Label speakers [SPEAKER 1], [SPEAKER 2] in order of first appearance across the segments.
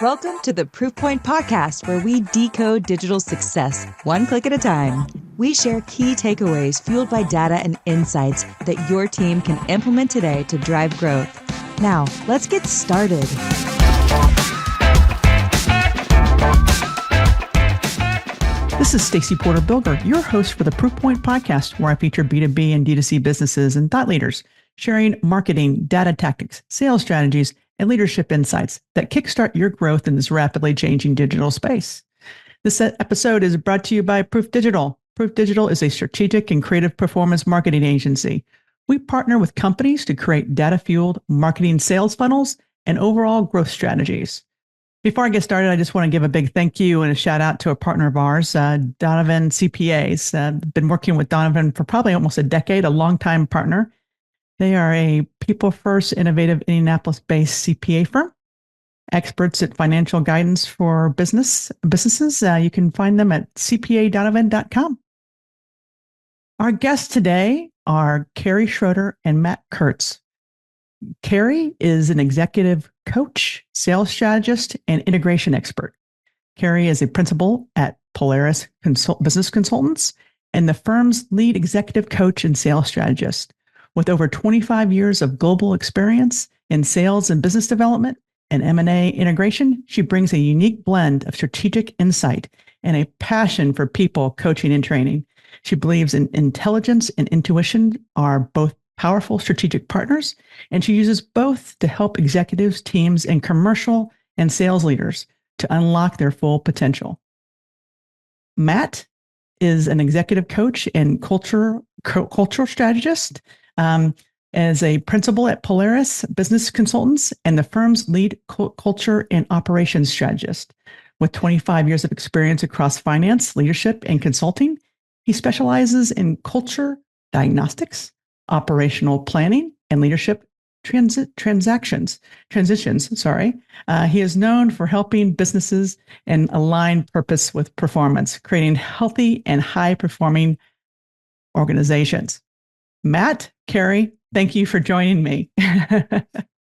[SPEAKER 1] Welcome to the Proof Point Podcast, where we decode digital success one click at a time. We share key takeaways fueled by data and insights that your team can implement today to drive growth. Now, let's get started.
[SPEAKER 2] This is Stacy Porter-Bilger, your host for the Proof Point Podcast, where I feature B2B and D2C businesses and thought leaders sharing marketing, data tactics, sales strategies, and leadership insights that kickstart your growth in this rapidly changing digital space. This episode is brought to you by Proof Digital. Proof Digital is a strategic and creative performance marketing agency. We partner with companies to create data-fueled marketing sales funnels and overall growth strategies. Before I get started, I just want to give a big thank you and a shout out to a partner of ours, Donovan CPAs. Been working with Donovan for probably almost a decade, a longtime partner. They are a people-first, innovative, Indianapolis-based CPA firm, experts at financial guidance for businesses. You can find them at cpadonovan.com. Our guests today are Carrie Schroeder and Matt Curts. Carrie is an executive coach, sales strategist, and integration expert. Carrie is a principal at Polaris Business Consultants and the firm's lead executive coach and sales strategist. With over 25 years of global experience in sales and business development and M&A integration, she brings a unique blend of strategic insight and a passion for people coaching and training. She believes in intelligence and intuition are both powerful strategic partners, and she uses both to help executives, teams, and commercial and sales leaders to unlock their full potential. Matt is an executive coach and cultural strategist. As a principal at Polaris Business Consultants and the firm's lead culture and operations strategist. With 25 years of experience across finance, leadership, and consulting, he specializes in culture, diagnostics, operational planning, and leadership transitions. He is known for helping businesses and align purpose with performance, creating healthy and high-performing organizations. Matt, Carrie, thank you for joining me.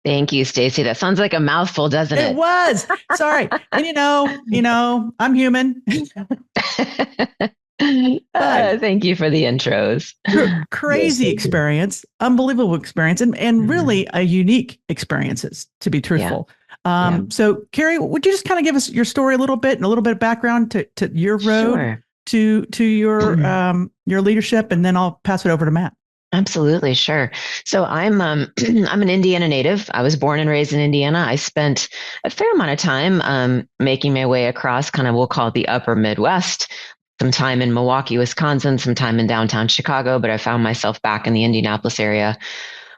[SPEAKER 3] Thank you, Stacy. That sounds like a mouthful, doesn't it?
[SPEAKER 2] It was. Sorry. And I'm human.
[SPEAKER 3] Thank you for the intros.
[SPEAKER 2] Crazy experience, unbelievable experience, and really a unique experiences, to be truthful. So, Carrie, would you just kind of give us your story a little bit and a little bit of background to your road to your leadership, and then I'll pass it over to Matt.
[SPEAKER 3] Absolutely. Sure. So I'm an Indiana native. I was born and raised in Indiana. I spent a fair amount of time making my way across we'll call it the upper Midwest, some time in Milwaukee, Wisconsin, some time in downtown Chicago, but I found myself back in the Indianapolis area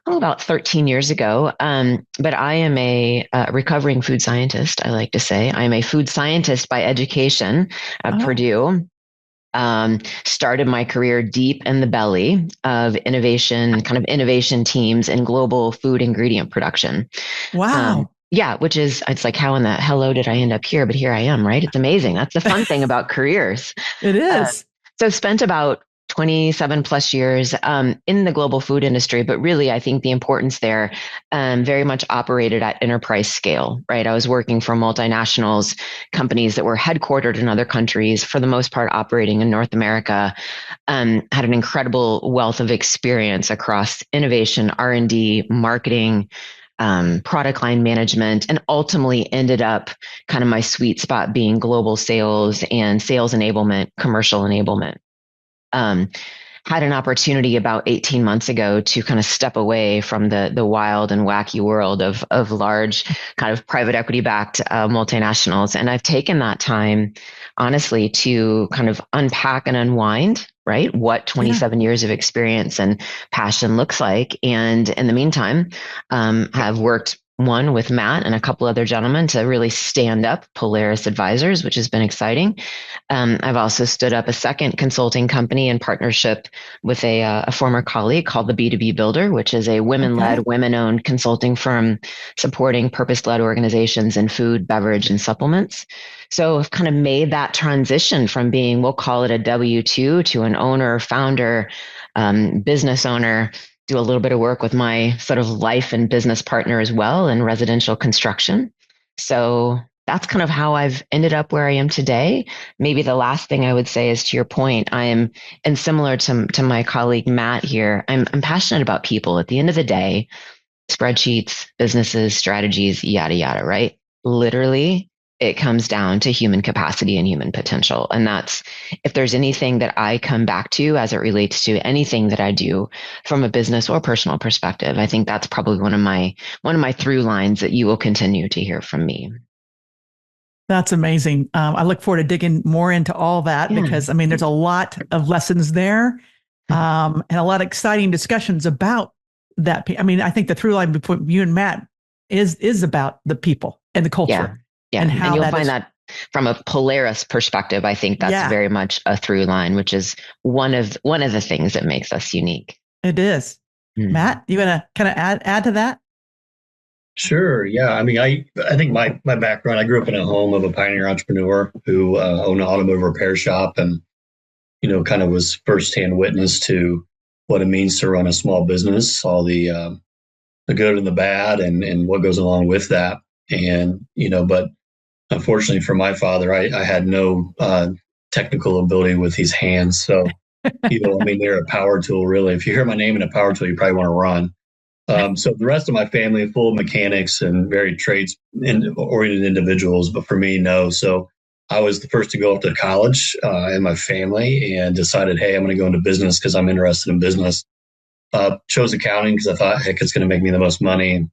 [SPEAKER 3] about 13 years ago. But I am a recovering food scientist, I like to say. I am a food scientist by education at Purdue. Started my career deep in the belly of innovation teams in global food ingredient production.
[SPEAKER 2] Wow.
[SPEAKER 3] Which is, it's like, how in the hello did I end up here? But here I am, right? It's amazing. That's the fun thing about careers.
[SPEAKER 2] It is.
[SPEAKER 3] So spent about 27 plus years in the global food industry, but really I think the importance there very much operated at enterprise scale, right? I was working for multinationals, companies that were headquartered in other countries, for the most part operating in North America, had an incredible wealth of experience across innovation, R&D, marketing, product line management, and ultimately ended up my sweet spot being global sales and sales enablement, commercial enablement. Had an opportunity about 18 months ago to step away from the wild and wacky world of large private equity backed multinationals. And I've taken that time, honestly, to unpack and unwind, right? What 27 years of experience and passion looks like. And in the meantime, have worked with Matt and a couple other gentlemen to really stand up Polaris Advisors, which has been exciting. I've also stood up a second consulting company in partnership with a former colleague called the B2B Builder, which is a women-led, women-owned consulting firm supporting purpose-led organizations in food, beverage, and supplements. So I've made that transition from being, we'll call it a W-2, to an owner, founder, business owner. Do a little bit of work with my sort of life and business partner as well in residential construction. So that's kind of how I've ended up where I am today. Maybe the last thing I would say is, to your point, and similar to my colleague Matt here, I'm passionate about people. At the end of the day, spreadsheets, businesses, strategies, yada, yada, right? Literally, it comes down to human capacity and human potential. And that's, if there's anything that I come back to as it relates to anything that I do from a business or personal perspective, I think that's probably one of my through lines that you will continue to hear from me.
[SPEAKER 2] That's amazing. I look forward to digging more into all that because, I mean, there's a lot of lessons there and a lot of exciting discussions about that. I mean, I think the through line between you and Matt is about the people and the culture.
[SPEAKER 3] Yeah.
[SPEAKER 2] And how
[SPEAKER 3] you'll find that from a Polaris perspective, I think that's very much a through line, which is one of the things that makes us unique.
[SPEAKER 2] It is. Matt, you want to kind of add to that?
[SPEAKER 4] Sure. Yeah. I mean, I think my background, I grew up in a home of a pioneer entrepreneur who owned an automotive repair shop and, kind of was firsthand witness to what it means to run a small business, all the good and the bad and what goes along with that. And, but unfortunately for my father, I had no technical ability with his hands. So, they're a power tool, really. If you hear my name in a power tool, you probably want to run. So the rest of my family, full of mechanics and very trades-oriented individuals. But for me, no. So I was the first to go off to college in my family and decided, hey, I'm going to go into business because I'm interested in business. Chose accounting because I thought, heck, it's going to make me the most money.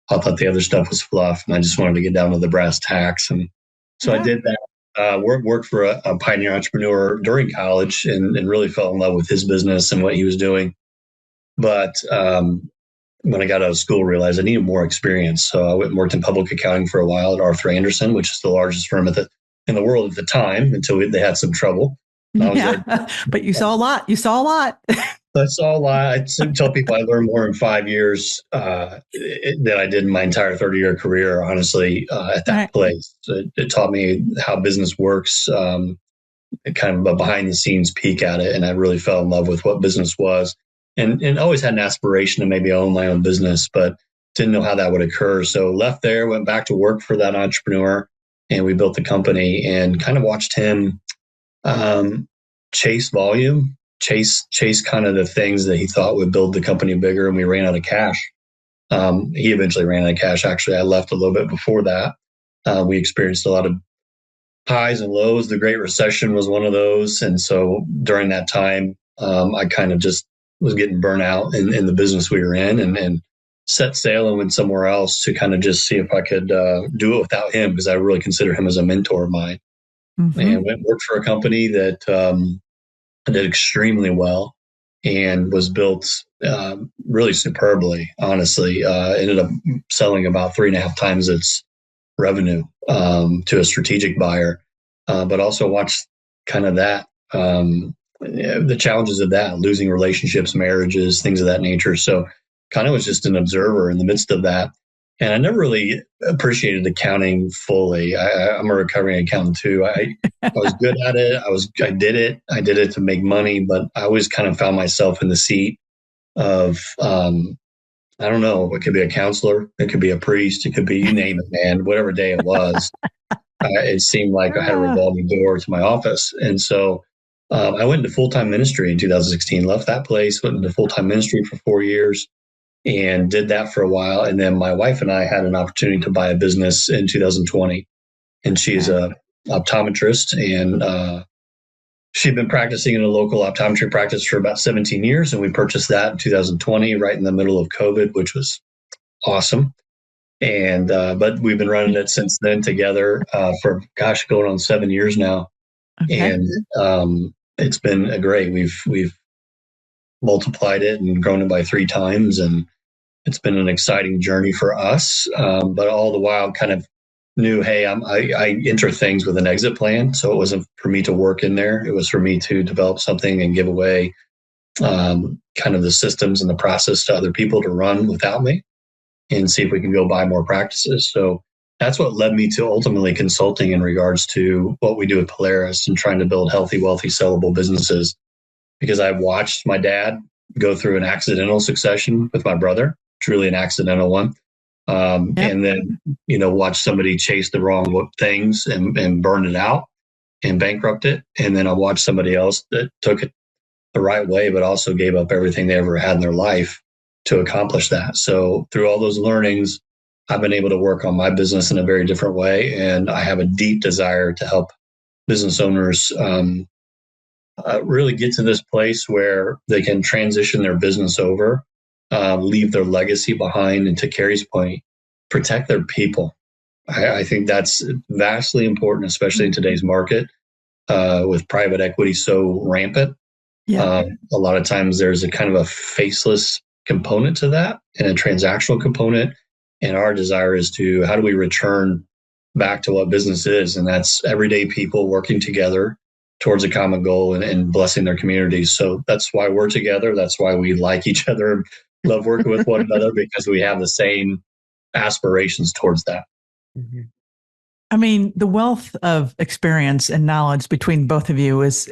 [SPEAKER 4] I thought the other stuff was fluff, and I just wanted to get down to the brass tacks. And so I did that. Worked for a pioneer entrepreneur during college and really fell in love with his business and what he was doing. But when I got out of school, realized I needed more experience. So I went and worked in public accounting for a while at Arthur Andersen, which is the largest firm in the world at the time, until they had some trouble.
[SPEAKER 2] But you saw a lot.
[SPEAKER 4] I saw a lot. I tell people I learned more in 5 years than I did in my entire 30-year career, honestly, at that place. It taught me how business works, kind of a behind-the-scenes peek at it, and I really fell in love with what business was. And always had an aspiration to maybe own my own business, but didn't know how that would occur. So left there, went back to work for that entrepreneur, and we built the company and kind of watched him chase volume, chase kind of the things that he thought would build the company bigger, and we ran out of cash. He eventually ran out of cash. Actually, I left a little bit before that. We experienced a lot of highs and lows. The Great Recession was one of those. And so during that time, I kind of just was getting burnt out in the business we were in and set sail and went somewhere else to kind of just see if I could do it without him, because I really consider him as a mentor of mine. And went and worked for a company that did extremely well and was built really superbly, honestly. Ended up selling about 3.5 times its revenue to a strategic buyer, but also watched kind of that, the challenges of that, losing relationships, marriages, things of that nature. So kind of was just an observer in the midst of that. And I never really appreciated accounting fully. I'm a recovering accountant too. I was good at it. I did it to make money, but I always kind of found myself in the seat of, I don't know, it could be a counselor, it could be a priest, it could be, you name it, man, whatever day it was. It seemed like I had a revolving door to my office. And so I went into full-time ministry in 2016, left that place, went into full-time ministry for 4 years. And did that for a while. And then my wife and I had an opportunity to buy a business in 2020. And she's a optometrist, and she'd been practicing in a local optometry practice for about 17 years. And we purchased that in 2020, right in the middle of COVID, which was awesome. And but we've been running it since then together for, going on 7 years now. Okay. And it's been great. We've multiplied it and grown it by 3 times. And it's been an exciting journey for us. But all the while kind of knew, hey, I enter things with an exit plan. So it wasn't for me to work in there. It was for me to develop something and give away kind of the systems and the process to other people to run without me and see if we can go buy more practices. So that's what led me to ultimately consulting in regards to what we do at Polaris and trying to build healthy, wealthy, sellable businesses. Because I watched my dad go through an accidental succession with my brother, truly an accidental one. and then, watch somebody chase the wrong things and burn it out and bankrupt it. And then I watched somebody else that took it the right way, but also gave up everything they ever had in their life to accomplish that. So through all those learnings, I've been able to work on my business in a very different way. And I have a deep desire to help business owners really get to this place where they can transition their business over, leave their legacy behind, and to Carrie's point, protect their people. I think that's vastly important, especially in today's market with private equity so rampant. Yeah. A lot of times there's a kind of a faceless component to that and a transactional component. And our desire is to, how do we return back to what business is? And that's everyday people working together towards a common goal and blessing their communities. So that's why we're together. That's why we like each other and love working with one another, because we have the same aspirations towards that.
[SPEAKER 2] Mm-hmm. I mean, the wealth of experience and knowledge between both of you is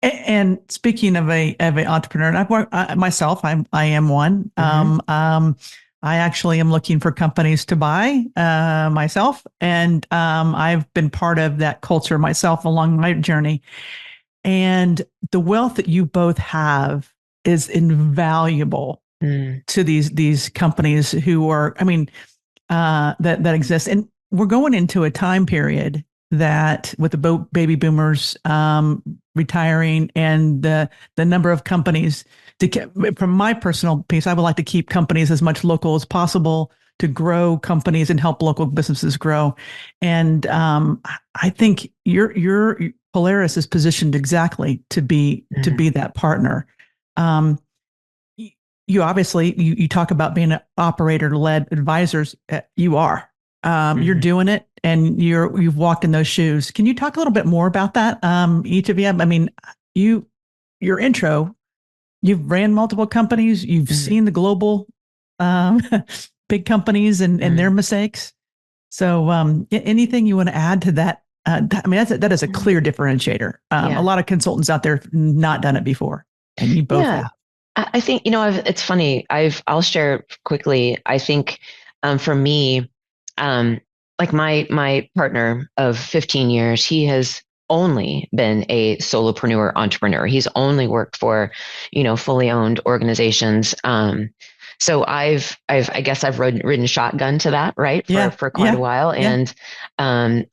[SPEAKER 2] and speaking of an entrepreneur, and I've worked myself, I am one. Mm-hmm. I actually am looking for companies to buy myself, and I've been part of that culture myself along my journey. And the wealth that you both have is invaluable to these companies who are, that exist. And we're going into a time period that with the baby boomers retiring and the number of companies, from my personal piece, I would like to keep companies as much local as possible to grow companies and help local businesses grow. And I think your Polaris is positioned exactly to be that partner. You obviously you talk about being an operator-led advisors. You are. You're doing it, and you've walked in those shoes. Can you talk a little bit more about that? Each of you. I mean, your intro, you've ran multiple companies. You've seen the global big companies and their mistakes. So, anything you want to add to that? That is a clear differentiator. A lot of consultants out there have not done it before, and you both have.
[SPEAKER 3] I think it's funny. I'll share quickly. I think for me. Like my partner of 15 years, he has only been a solopreneur entrepreneur. He's only worked for, fully owned organizations. So I guess I've ridden shotgun to that, right? For quite a while. Yeah. And,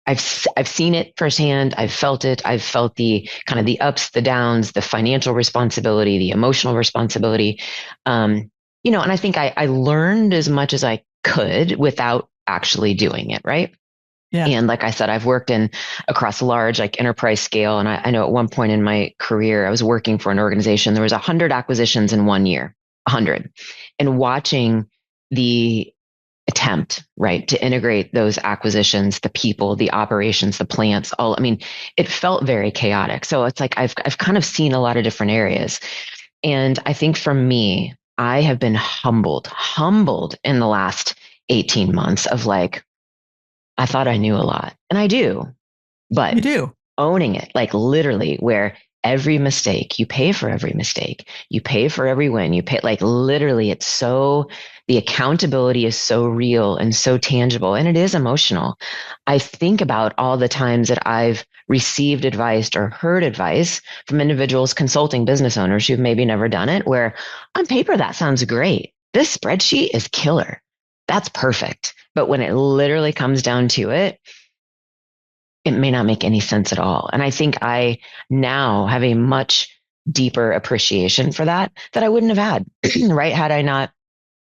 [SPEAKER 3] I've seen it firsthand. I've felt it. I've felt the kind of the ups, the downs, the financial responsibility, the emotional responsibility. And I think I learned as much as I could without actually doing it. Right. Yeah. And like I said, I've worked across large, like enterprise scale. And I know at one point in my career, I was working for an organization. There was 100 acquisitions in 1 year, 100, and watching the attempt, right, to integrate those acquisitions, the people, the operations, the plants, it felt very chaotic. So it's like, I've kind of seen a lot of different areas. And I think for me, I have been humbled in the last 18 months of like, I thought I knew a lot, and I do, but
[SPEAKER 2] you do
[SPEAKER 3] owning it, like literally where every mistake, you pay for every mistake, you pay for every win, you pay, like literally the accountability is so real and so tangible, and it is emotional. I think about all the times that I've received advice or heard advice from individuals consulting business owners who've maybe never done it, where on paper, that sounds great. This spreadsheet is killer. That's perfect. But when it literally comes down to it, it may not make any sense at all. And I think I now have a much deeper appreciation for that I wouldn't have had, right? Had I not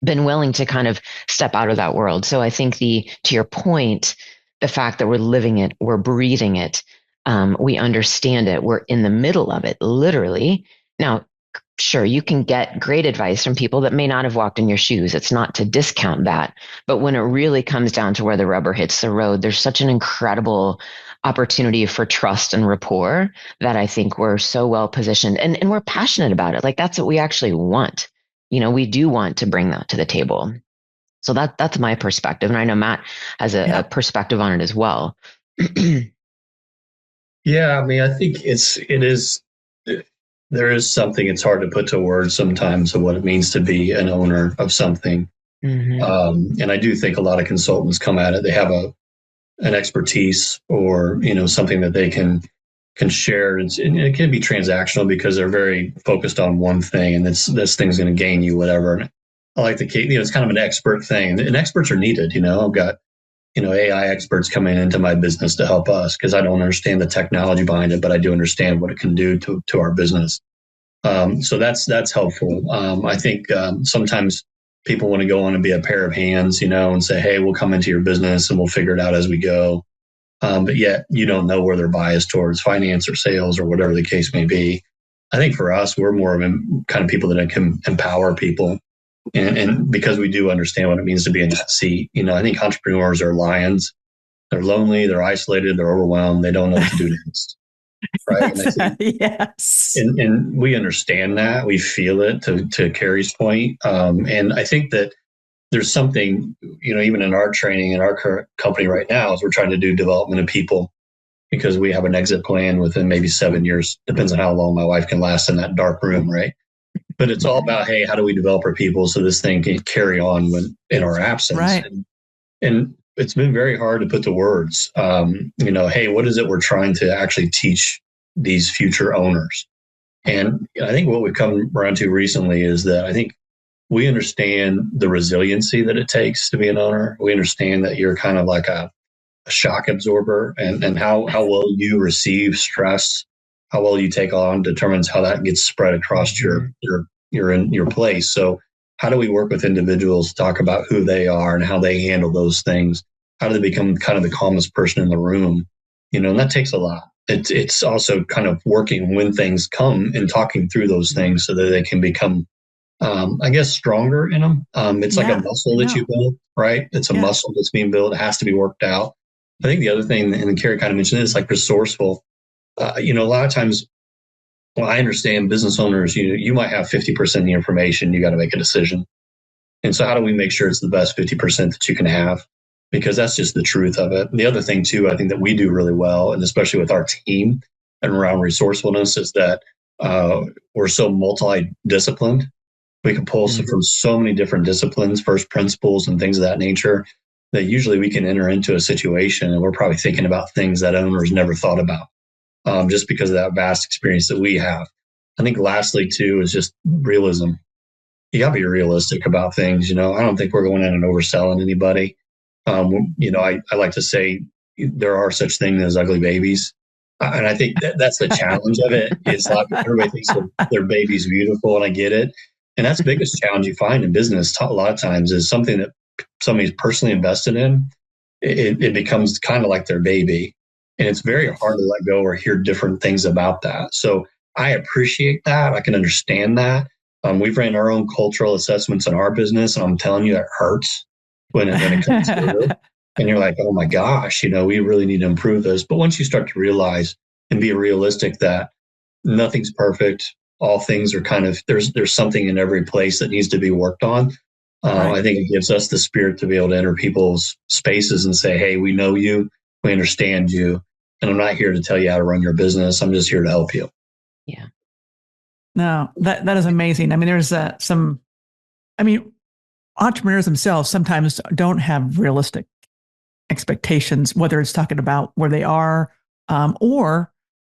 [SPEAKER 3] been willing to kind of step out of that world. So I think to your point, the fact that we're living it, we're breathing it, we understand it, we're in the middle of it, literally. Now, sure, you can get great advice from people that may not have walked in your shoes. It's not to discount that. But when it really comes down to where the rubber hits the road, there's such an incredible opportunity for trust and rapport that I think we're so well positioned, and we're passionate about it. Like that's what we actually want. We do want to bring that to the table. So that's my perspective. And I know Matt has a perspective on it as well.
[SPEAKER 4] Yeah. I think there is something, it's hard to put to words sometimes of what it means to be an owner of something.
[SPEAKER 3] Mm-hmm.
[SPEAKER 4] And I do think a lot of consultants come at it. They have an expertise or, something that they can share. And it can be transactional because they're very focused on one thing, and this thing's going to gain you whatever. And I like it's kind of an expert thing, and experts are needed. I've got, AI experts coming into my business to help us because I don't understand the technology behind it, but I do understand what it can do to our business. So that's helpful. I think sometimes people want to go on and be a pair of hands, and say, hey, we'll come into your business and we'll figure it out as we go. But yet you don't know where they're biased towards, finance or sales or whatever the case may be. I think for us, we're more of a kind of people that can empower people. And because we do understand what it means to be in that seat, I think entrepreneurs are lions. They're lonely, they're isolated, they're overwhelmed, they don't know what to do next. Right.
[SPEAKER 2] Yes.
[SPEAKER 4] And we understand that. We feel it to Carrie's point. And I think that there's something, even in our training in our current company right now, as we're trying to do development of people, because we have an exit plan within maybe 7 years. Depends on how long my wife can last in that dark room, right? But it's all about, hey, how do we develop our people so this thing can carry on in our absence?
[SPEAKER 2] Right.
[SPEAKER 4] And it's been very hard to put to words. Hey, what is it we're trying to actually teach these future owners? And I think what we've come around to recently is that I think we understand the resiliency that it takes to be an owner. We understand that you're kind of like a shock absorber, and how well you receive stress, how well you take on determines how that gets spread across your place. So how do we work with individuals to talk about who they are and how they handle those things? How do they become kind of the calmest person in the room? And that takes a lot. It's also kind of working when things come and talking through those things so that they can become, I guess, stronger in them. It's like a muscle that you build, right? It's a muscle that's being built. It has to be worked out. I think the other thing, and Carrie kind of mentioned this, like resourceful. A lot of times, well, I understand business owners, you might have 50% of the information, you got to make a decision. And so how do we make sure it's the best 50% that you can have? Because that's just the truth of it. And the other thing too, I think that we do really well, and especially with our team and around resourcefulness, is that we're so multi-disciplined. We can pull from so many different disciplines, first principles and things of that nature, that usually we can enter into a situation and we're probably thinking about things that owners never thought about, just because of that vast experience that we have. I think lastly too is just realism. You got to be realistic about things. I don't think we're going in and overselling anybody. I like to say there are such things as ugly babies. And I think that's the challenge of it. It's like everybody thinks their baby's beautiful, and I get it. And that's the biggest challenge you find in business a lot of times is something that somebody's personally invested in. It becomes kind of like their baby. And it's very hard to let go or hear different things about that. So I appreciate that. I can understand that. We've ran our own cultural assessments in our business, and I'm telling you, it hurts when it comes to it. And you're like, oh my gosh, we really need to improve this. But once you start to realize and be realistic that nothing's perfect, all things are kind of, there's something in every place that needs to be worked on. I think it gives us the spirit to be able to enter people's spaces and say, hey, we know you, we understand you, and I'm not here to tell you how to run your business. I'm just here to help you.
[SPEAKER 3] Yeah.
[SPEAKER 2] No, that is amazing. I mean, there's entrepreneurs themselves sometimes don't have realistic expectations, whether it's talking about where they are or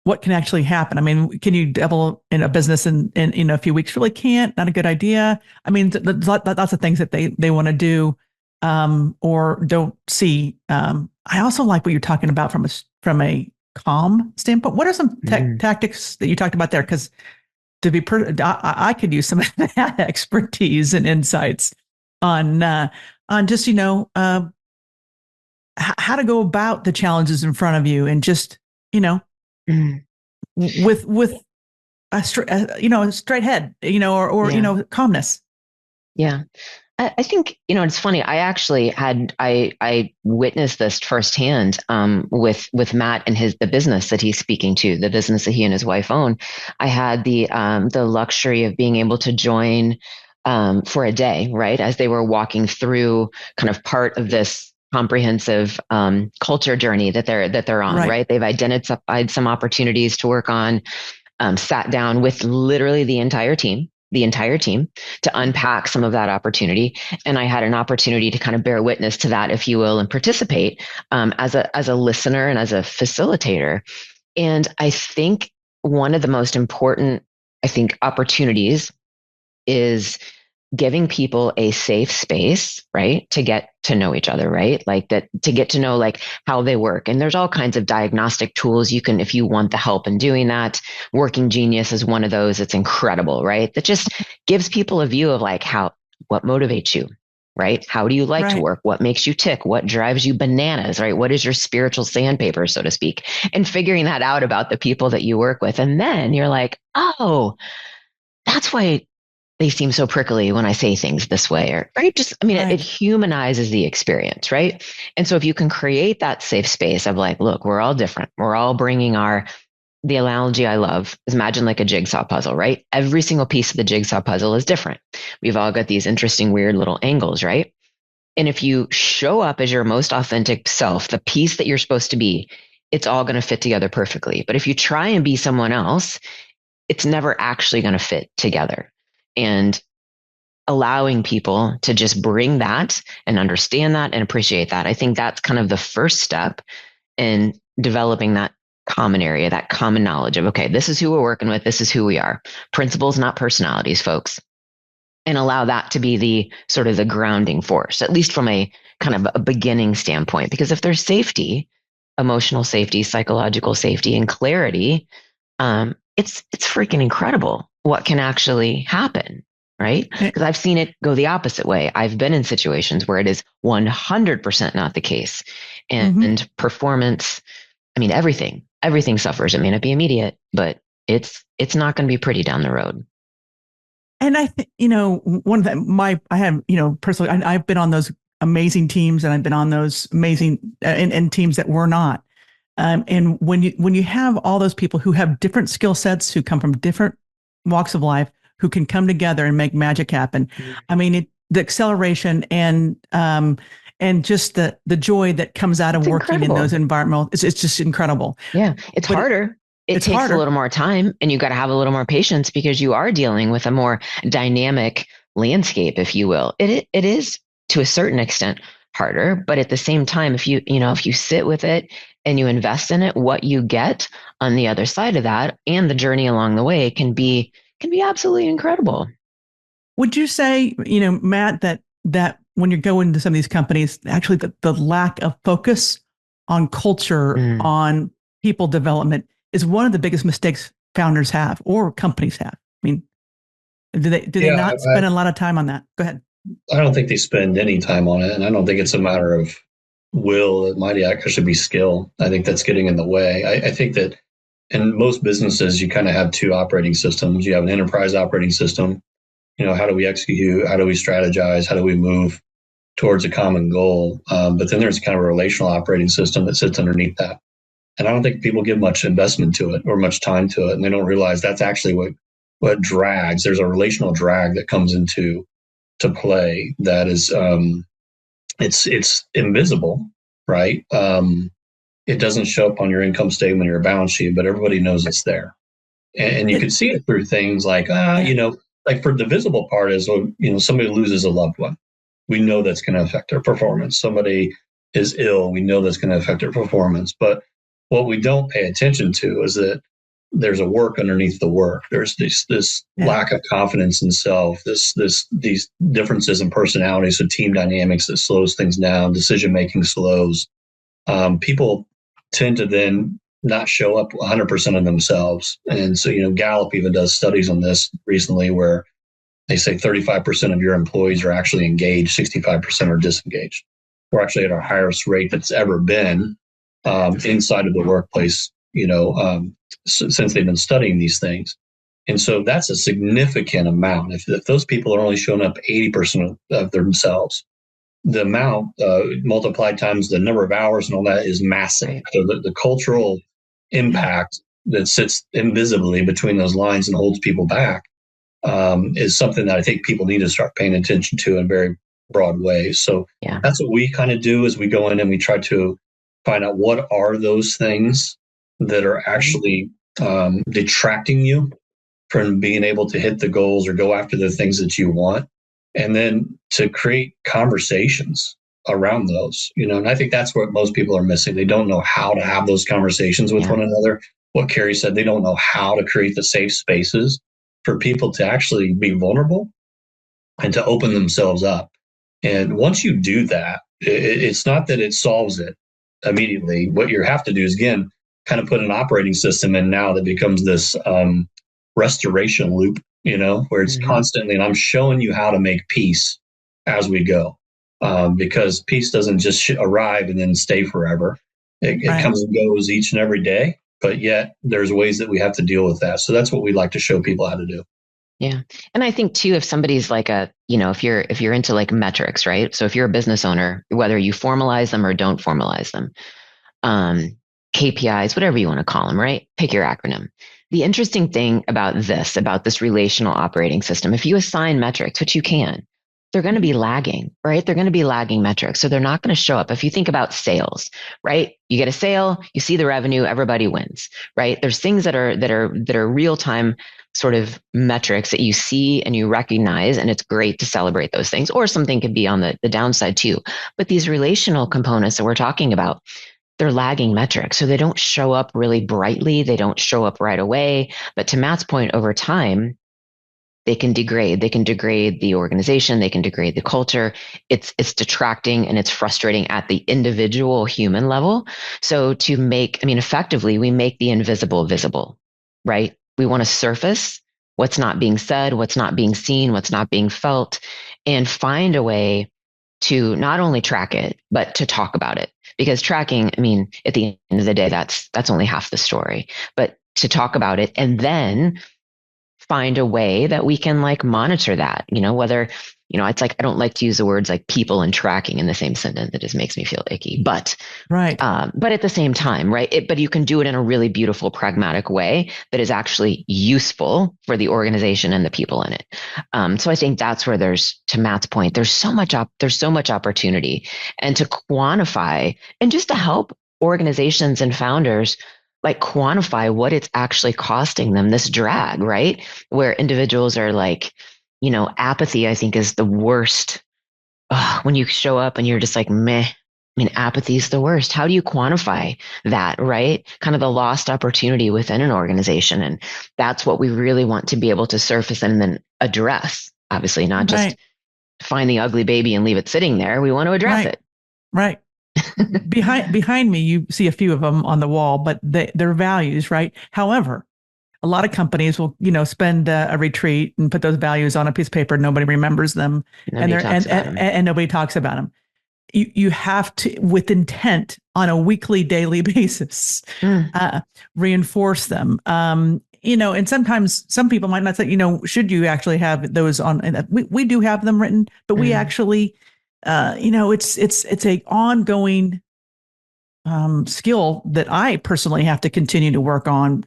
[SPEAKER 2] what can actually happen. I mean, can you double in a business in a few weeks? Really can't. Not a good idea. I mean, lots of things that they want to do or don't see. I also like what you're talking about from a calm standpoint. What are some tactics that you talked about there? Because to be I could use some of that expertise and insights on just how to go about the challenges in front of you, and just with a straight head, or calmness.
[SPEAKER 3] Yeah. I think, it's funny. I actually I witnessed this firsthand with Matt and the business that he's speaking to, the business that he and his wife own. I had the luxury of being able to join for a day, right, as they were walking through kind of part of this comprehensive culture journey that they're on, right? They've identified some opportunities to work on, sat down with literally the entire team, the entire team to unpack some of that opportunity. And I had an opportunity to kind of bear witness to that, if you will, and participate as a listener and as a facilitator. And I think one of the most important, opportunities is giving people a safe space, right? To get to know each other, right? Like that, to get to know like how they work. And there's all kinds of diagnostic tools you can, if you want the help in doing that. Working Genius is one of those. It's incredible, right? That just gives people a view of like what motivates you, right? How do you like to work? What makes you tick? What drives you bananas, right? What is your spiritual sandpaper, so to speak? And figuring that out about the people that you work with. And then you're like, oh, that's why they seem so prickly when I say things this way, or right. It humanizes the experience, right? And so if you can create that safe space of like, look, we're all different. We're all bringing the analogy I love is imagine like a jigsaw puzzle, right? Every single piece of the jigsaw puzzle is different. We've all got these interesting, weird little angles, right? And if you show up as your most authentic self, the piece that you're supposed to be, it's all going to fit together perfectly. But if you try and be someone else, it's never actually going to fit together. And allowing people to just bring that and understand that and appreciate that. I think that's kind of the first step in developing that common area, that common knowledge of, okay, this is who we're working with. This is who we are. Principles, not personalities, folks. And allow that to be the sort of the grounding force, at least from a kind of a beginning standpoint. Because if there's safety, emotional safety, psychological safety, and clarity, it's freaking incredible what can actually happen, right? Because I've seen it go the opposite way. I've been in situations where it is 100% not the case. And performance, everything suffers. It may not be immediate, but it's not going to be pretty down the road.
[SPEAKER 2] And I think, one of the, I have, personally, I've been on those amazing teams, and I've been on those amazing and teams that were not. And when you have all those people who have different skill sets, who come from different walks of life, who can come together and make magic happen. The acceleration and just the joy that comes out of working in those environments, it's just incredible.
[SPEAKER 3] Yeah, it's harder. It takes a little more time, and you got to have a little more patience because you are dealing with a more dynamic landscape, if you will. It is to a certain extent harder, but at the same time, if you sit with it and you invest in it, what you get on the other side of that and the journey along the way can be absolutely incredible.
[SPEAKER 2] Would you say, Matt, that when you're going to some of these companies, actually the lack of focus on culture, on people development is one of the biggest mistakes founders have or companies have? Do they not spend a lot of time on that? Go ahead.
[SPEAKER 4] I don't think they spend any time on it. And I don't think it's a matter of will. It might actually be skill. I think that's getting in the way. I think that in most businesses, you kind of have two operating systems. You have an enterprise operating system. How do we execute? How do we strategize? How do we move towards a common goal? But then there's kind of a relational operating system that sits underneath that. And I don't think people give much investment to it or much time to it. And they don't realize that's actually what drags. There's a relational drag that comes into play that is, it's invisible, right? It doesn't show up on your income statement or your balance sheet, but everybody knows it's there. And you can see it through things like, like for the visible part is, somebody loses a loved one. We know that's going to affect their performance. Somebody is ill. We know that's going to affect their performance. But what we don't pay attention to is that there's a work underneath the work. There's this lack of confidence in self, these differences in personalities, so team dynamics that slows things down, decision-making slows. People tend to then not show up 100% of themselves. And so, Gallup even does studies on this recently where they say 35% of your employees are actually engaged, 65% are disengaged. We're actually at our highest rate that's ever been inside of the workplace, since they've been studying these things. And so that's a significant amount. If those people are only showing up 80% of themselves, the amount multiplied times the number of hours and all that is massive. So the cultural impact that sits invisibly between those lines and holds people back is something that I think people need to start paying attention to in very broad ways. So that's what we kind of do is we go in and we try to find out what are those things that are actually detracting you from being able to hit the goals or go after the things that you want, and then to create conversations around those, and I think that's what most people are missing. They don't know how to have those conversations with one another. What Carrie said, they don't know how to create the safe spaces for people to actually be vulnerable and to open themselves up. And once you do that, it's not that it solves it immediately. What you have to do is, again, kind of put an operating system in now that becomes this restoration loop, where it's constantly, and I'm showing you how to make peace as we go. Because peace doesn't just arrive and then stay forever. It comes and goes each and every day, but yet there's ways that we have to deal with that. So that's what we like to show people how to do.
[SPEAKER 3] Yeah. And I think too, if somebody's like if you're into like metrics, right? So if you're a business owner, whether you formalize them or don't formalize them, KPIs, whatever you want to call them, right? Pick your acronym. The interesting thing about this relational operating system, if you assign metrics, which you can, they're going to be lagging, right? They're going to be lagging metrics. So they're not going to show up. If you think about sales, right? You get a sale, you see the revenue, everybody wins, right? There's things that are real-time sort of metrics that you see and you recognize, and it's great to celebrate those things. Or something could be on the downside too. But these relational components that we're talking about, they're lagging metrics. So they don't show up really brightly. They don't show up right away. But to Matt's point, over time, they can degrade. They can degrade the organization. They can degrade the culture. It's detracting and it's frustrating at the individual human level. So effectively, we make the invisible visible, right? We want to surface what's not being said, what's not being seen, what's not being felt, and find a way to not only track it, but to talk about it. Because tracking, at the end of the day, that's only half the story. But to talk about it and then find a way that we can like monitor that, whether, it's like, I don't like to use the words like people and tracking in the same sentence. It just makes me feel icky, but at the same time, right. But you can do it in a really beautiful, pragmatic way that is actually useful for the organization and the people in it. So I think that's where to Matt's point, there's so much opportunity, and to quantify and just to help organizations and founders like quantify what it's actually costing them, this drag, right? Where individuals are like, apathy, I think, is the worst. When you show up and you're just like, meh. Apathy is the worst. How do you quantify that, right? Kind of the lost opportunity within an organization. And that's what we really want to be able to surface and then address. Obviously, not just find the ugly baby and leave it sitting there. We want to address it.
[SPEAKER 2] Right. Behind me, you see a few of them on the wall, but they're values, right? However, a lot of companies will, spend a retreat and put those values on a piece of paper. Nobody remembers them, and nobody talks about them. You have to, with intent, on a weekly, daily basis, reinforce them. And sometimes some people might not say, should you actually have those on? And we do have them written, but we actually. It's a ongoing skill that I personally have to continue to work on,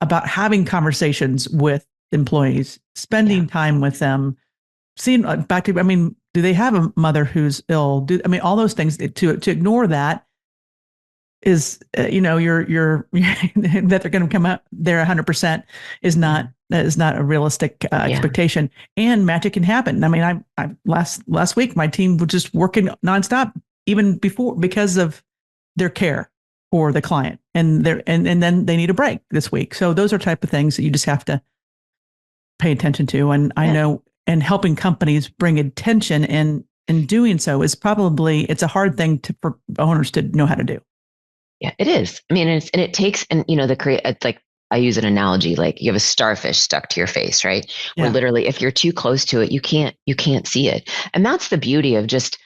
[SPEAKER 2] about having conversations with employees, spending time with them, seeing back to, do they have a mother who's ill? All those things. To ignore that is, you're that they're going to come up there 100% is not a realistic expectation, and magic can happen. I last week, my team was just working nonstop, even before, because of their care for the client, and then they need a break this week. So those are type of things that you just have to pay attention to. And I know, and helping companies bring attention in doing so is it's a hard thing for owners to know how to do.
[SPEAKER 3] Yeah, it is. It takes, it's like, I use an analogy, like you have a starfish stuck to your face, right? Where literally, if you're too close to it, you can't see it. And that's the beauty of just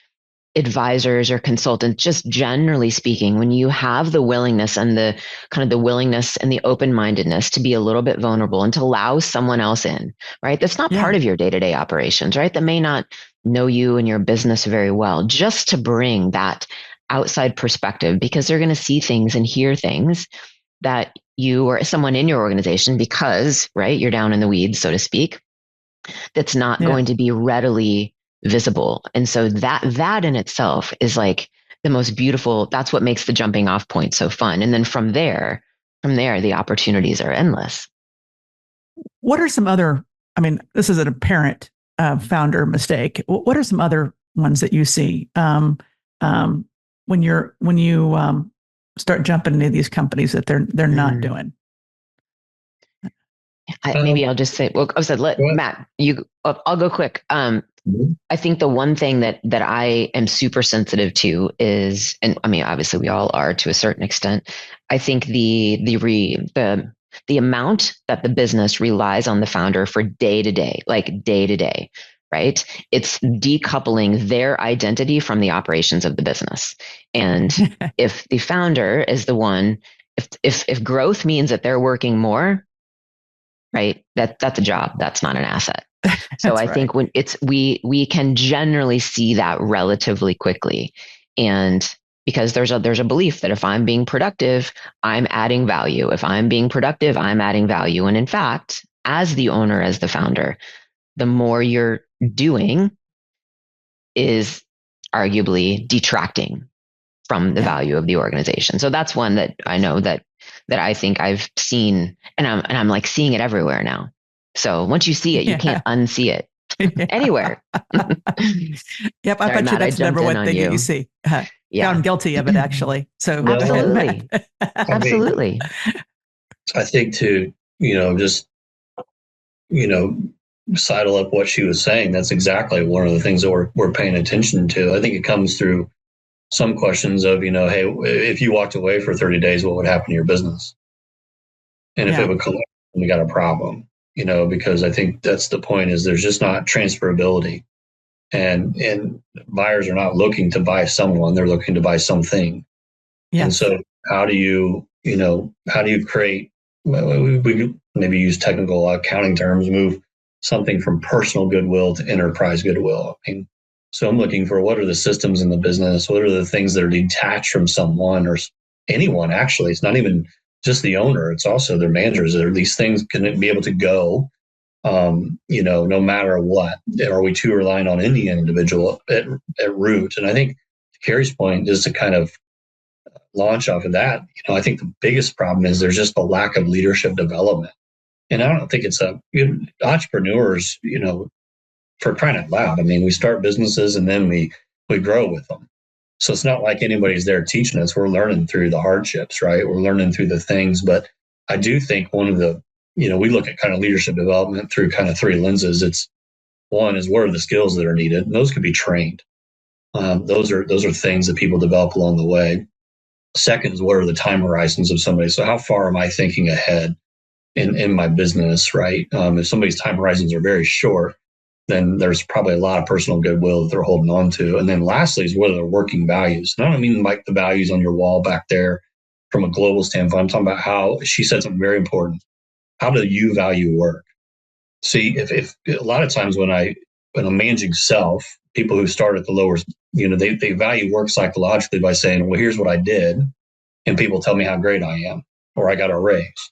[SPEAKER 3] advisors or consultants, just generally speaking, when you have the willingness and the kind of the willingness and the open-mindedness to be a little bit vulnerable and to allow someone else in, right? That's not part of your day-to-day operations, right? That may not know you and your business very well, just to bring that outside perspective, because they're going to see things and hear things that you or someone in your organization, because, right, you're down in the weeds, so to speak, that's not going to be readily visible. And so that in itself is like the most beautiful, that's what makes the jumping off point so fun. And then from there, the opportunities are endless.
[SPEAKER 2] What are some other, I mean, this is an apparent founder mistake. What are some other ones that you see when you start jumping into these companies that they're not doing?
[SPEAKER 3] Maybe I'll just say, well, I said, Matt, I'll go quick. I think the one thing that I am super sensitive to is, and I mean, obviously we all are to a certain extent. I think the amount that the business relies on the founder for day to day, right? It's decoupling their identity from the operations of the business. And if the founder is the one, if growth means that they're working more, right, that's a job. That's not an asset. So I think when we can generally see that relatively quickly. And because there's a belief that if I'm being productive, I'm adding value. If I'm being productive, I'm adding value. And in fact, as the owner, as the founder, the more you're doing is arguably detracting from the value of the organization. So that's one that I know that I think I've seen, and I'm like seeing it everywhere now. So once you see it, you can't unsee it anywhere.
[SPEAKER 2] Yep, I bet you that's the number one thing that you see. Found guilty of it, actually. So
[SPEAKER 3] absolutely, absolutely.
[SPEAKER 4] I think to just sidle up what she was saying. That's exactly one of the things that we're paying attention to. I think it comes through some questions of hey, if you walked away for 30 days, what would happen to your business? And if it would collapse, we got a problem. Because I think that's the point, is there's just not transferability, and buyers are not looking to buy someone, they're looking to buy something. Yes. And so how do you create, we maybe use technical accounting terms, move something from personal goodwill to enterprise goodwill? I mean, so I'm looking for, what are the systems in the business? What are the things that are detached from someone or anyone? Actually, it's not even just the owner, it's also their managers. Or these things can be able to go, no matter what. Are we too reliant on any individual at root? And I think Carrie's point is to kind of launch off of that. I think the biggest problem is there's just a lack of leadership development. And I don't think it's entrepreneurs, for crying out loud. I mean, we start businesses and then we grow with them. So it's not like anybody's there teaching us. We're learning through the hardships, right? We're learning through the things. But I do think one of the, we look at kind of leadership development through kind of three lenses. It's one is, what are the skills that are needed? And those could be trained. Those are things that people develop along the way. Second is, what are the time horizons of somebody? So how far am I thinking ahead in my business, right? If somebody's time horizons are very short, then there's probably a lot of personal goodwill that they're holding on to. And then lastly is, what are their working values? And I don't mean like the values on your wall back there from a global standpoint. I'm talking about how, she said something very important. How do you value work? See, if a lot of times when I'm managing self, people who start at the lower, they value work psychologically by saying, well, here's what I did, and people tell me how great I am, or I got a raise.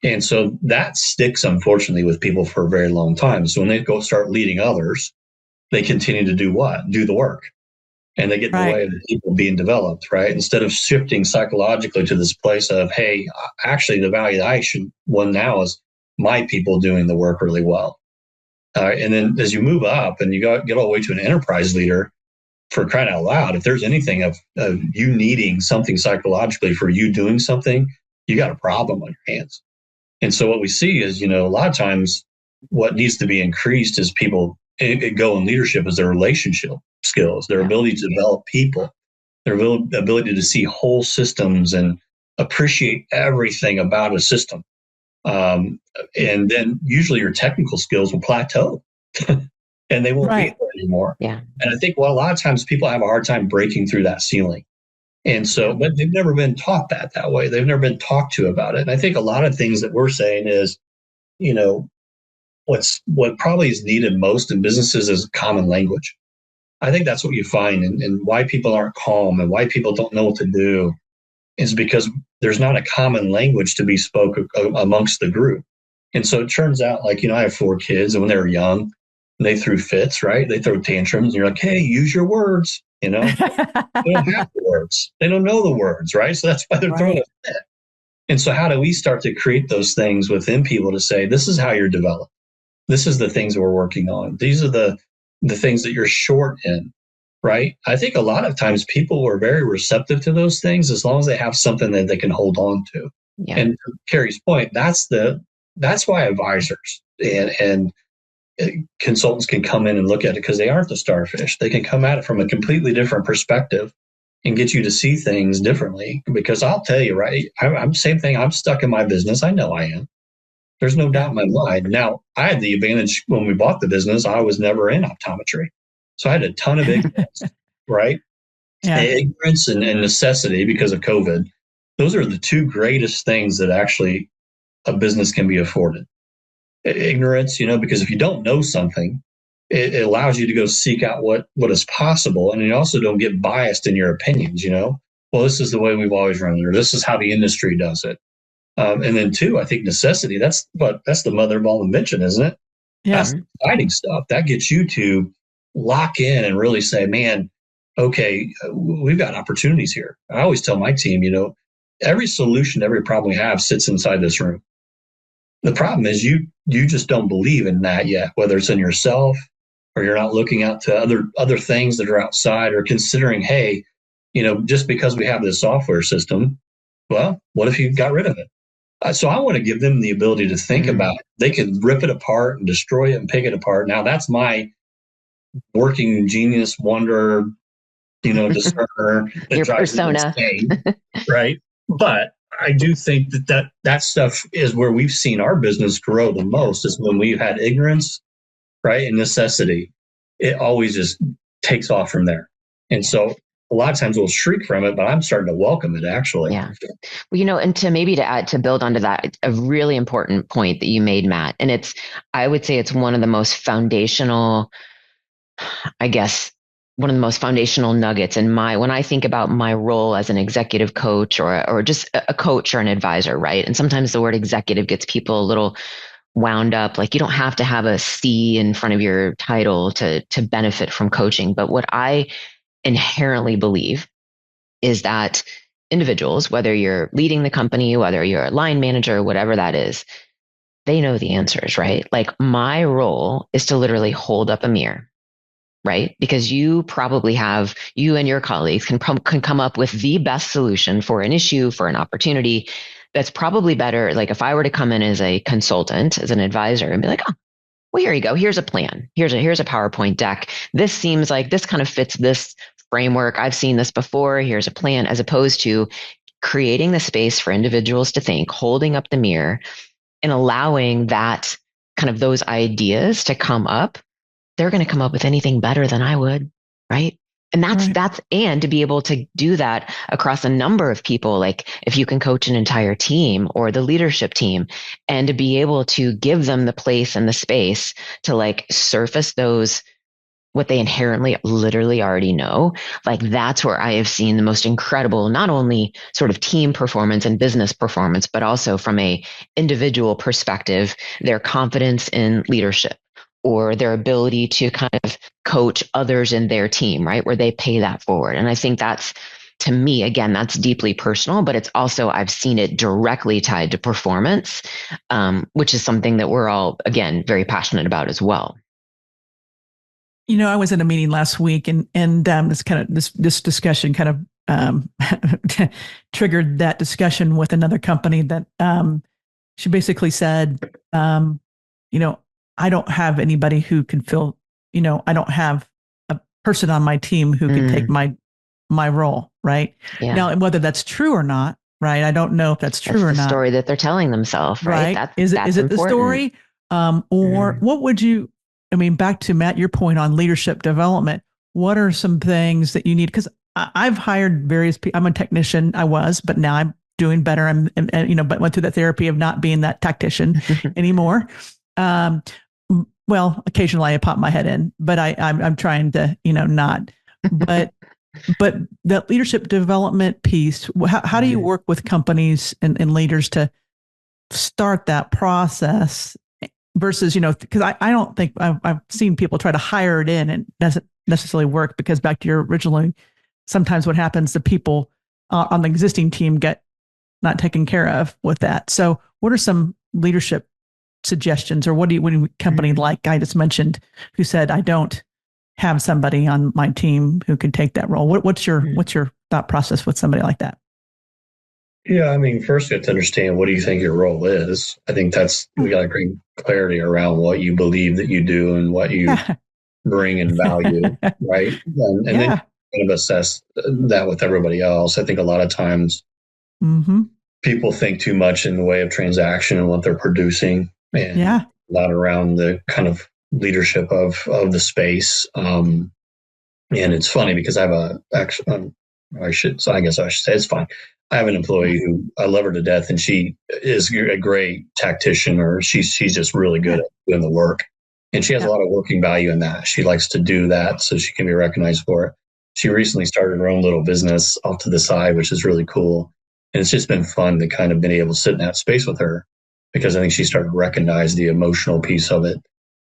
[SPEAKER 4] And so that sticks, unfortunately, with people for a very long time. So when they go start leading others, they continue to do what? Do the work. And they get in the way of the people being developed, right? Instead of shifting psychologically to this place of, hey, actually the value that I should want now is my people doing the work really well. And then as you move up and you get all the way to an enterprise leader, for crying out loud, if there's anything of you needing something psychologically for you doing something, you got a problem on your hands. And so what we see is, a lot of times what needs to be increased is people go in leadership is their relationship skills, their ability to develop people, their ability to see whole systems and appreciate everything about a system. And then usually your technical skills will plateau and they won't be there anymore. Yeah. And I think, a lot of times people have a hard time breaking through that ceiling. And so, but they've never been taught that way. They've never been talked to about it. And I think a lot of things that we're saying is, what probably is needed most in businesses is common language. I think that's what you find, and why people aren't calm and why people don't know what to do is because there's not a common language to be spoken amongst the group. And so it turns out, like, I have 4 kids, and when they were young, they threw fits, right? They throw tantrums, and you're like, hey, use your words. They don't have the words. They don't know the words, right? So that's why they're throwing a fit. And so how do we start to create those things within people to say, this is how you're developed. This is the things we're working on. These are the things that you're short in, right? I think a lot of times people are very receptive to those things as long as they have something that they can hold on to.
[SPEAKER 3] Yeah.
[SPEAKER 4] And to Carrie's point, that's why advisors and consultants can come in and look at it, because they aren't the starfish. They can come at it from a completely different perspective and get you to see things differently. Because I'll tell you, right, I'm same thing. I'm stuck in my business. I know I am. There's no doubt in my mind. Now, I had the advantage when we bought the business. I was never in optometry. So I had a ton of ignorance, right?
[SPEAKER 2] Yeah.
[SPEAKER 4] Ignorance and necessity because of COVID. Those are the two greatest things that actually a business can be afforded. Ignorance, because if you don't know something, it allows you to go seek out what is possible. And you also don't get biased in your opinions, well, this is the way we've always run it, or this is how the industry does it. And then two, I think necessity, that's the mother of all invention, isn't it?
[SPEAKER 2] Yeah.
[SPEAKER 4] That's exciting stuff. That gets you to lock in and really say, man, okay, we've got opportunities here. I always tell my team, every solution to every problem we have sits inside this room. The problem is you just don't believe in that yet, whether it's in yourself or you're not looking out to other things that are outside, or considering, hey, just because we have this software system, well, what if you got rid of it? So I want to give them the ability to think about it. They can rip it apart and destroy it and pick it apart. Now that's my working genius wonder, discerner that
[SPEAKER 3] your
[SPEAKER 4] drives
[SPEAKER 3] persona,
[SPEAKER 4] insane, right? But I do think that stuff is where we've seen our business grow the most, is when we've had ignorance, right, and necessity. It always just takes off from there. And so a lot of times we'll shriek from it, but I'm starting to welcome it, actually.
[SPEAKER 3] Yeah. Well, and to build onto that, a really important point that you made, Matt, and I would say it's one of the most foundational, one of the most foundational nuggets when I think about my role as an executive coach or just a coach or an advisor, right? And sometimes the word executive gets people a little wound up. Like, you don't have to have a C in front of your title to benefit from coaching. But what I inherently believe is that individuals, whether you're leading the company, whether you're a line manager, whatever that is, they know the answers, right? Like, my role is to literally hold up a mirror, right? Because you and your colleagues can come up with the best solution for an issue, for an opportunity that's probably better. Like, if I were to come in as a consultant, as an advisor, and be like, oh, well, here you go. Here's a plan. Here's a PowerPoint deck. This seems like this kind of fits this framework. I've seen this before. Here's a plan, as opposed to creating the space for individuals to think, holding up the mirror and allowing that kind of those ideas to come up. They're going to come up with anything better than I would. Right. And and to be able to do that across a number of people, like if you can coach an entire team or the leadership team, and to be able to give them the place and the space to like surface what they inherently literally already know, like that's where I have seen the most incredible, not only sort of team performance and business performance, but also from a individual perspective, their confidence in leadership, or their ability to kind of coach others in their team, right? Where they pay that forward. And I think that's, to me, again, that's deeply personal, but it's also, I've seen it directly tied to performance, which is something that we're all, again, very passionate about as well.
[SPEAKER 2] I was in a meeting last week and this discussion kind of triggered that discussion with another company that she basically said, I don't have anybody who can fill, I don't have a person on my team who can take my role. Right. Yeah. Now, whether that's true or not, right. I don't know if that's true or not.
[SPEAKER 3] Story that they're telling themselves, right?
[SPEAKER 2] Is it the story? Or what would you, back to Matt, your point on leadership development, what are some things that you need? Because I've hired various people. I'm a technician. I was, but now I'm doing better. But went through that therapy of not being that tactician anymore. Well, occasionally I pop my head in, but I'm trying to, not. But that leadership development piece, how do you work with companies and leaders to start that process versus, because I don't think I've seen people try to hire it in and it doesn't necessarily work, because back to your originally, sometimes what happens, the people on the existing team get not taken care of with that. So what are some leadership suggestions, or when a company like I just mentioned, who said, I don't have somebody on my team who could take that role? What's your thought process with somebody like that?
[SPEAKER 4] Yeah, I mean, first you have to understand, what do you think your role is? I think we got to bring clarity around what you believe that you do and what you bring in value, right? And then you kind of assess that with everybody else. I think a lot of times people think too much in the way of transaction and what they're producing, and not around the kind of leadership of the space. And it's funny because I have I guess I should say it's fine. I have an employee who I love her to death, and she is a great tactician, or she's just really good at doing the work. And she has a lot of working value in that. She likes to do that so she can be recognized for it. She recently started her own little business off to the side, which is really cool. And it's just been fun to kind of been able to sit in that space with her, because I think she started to recognize the emotional piece of it.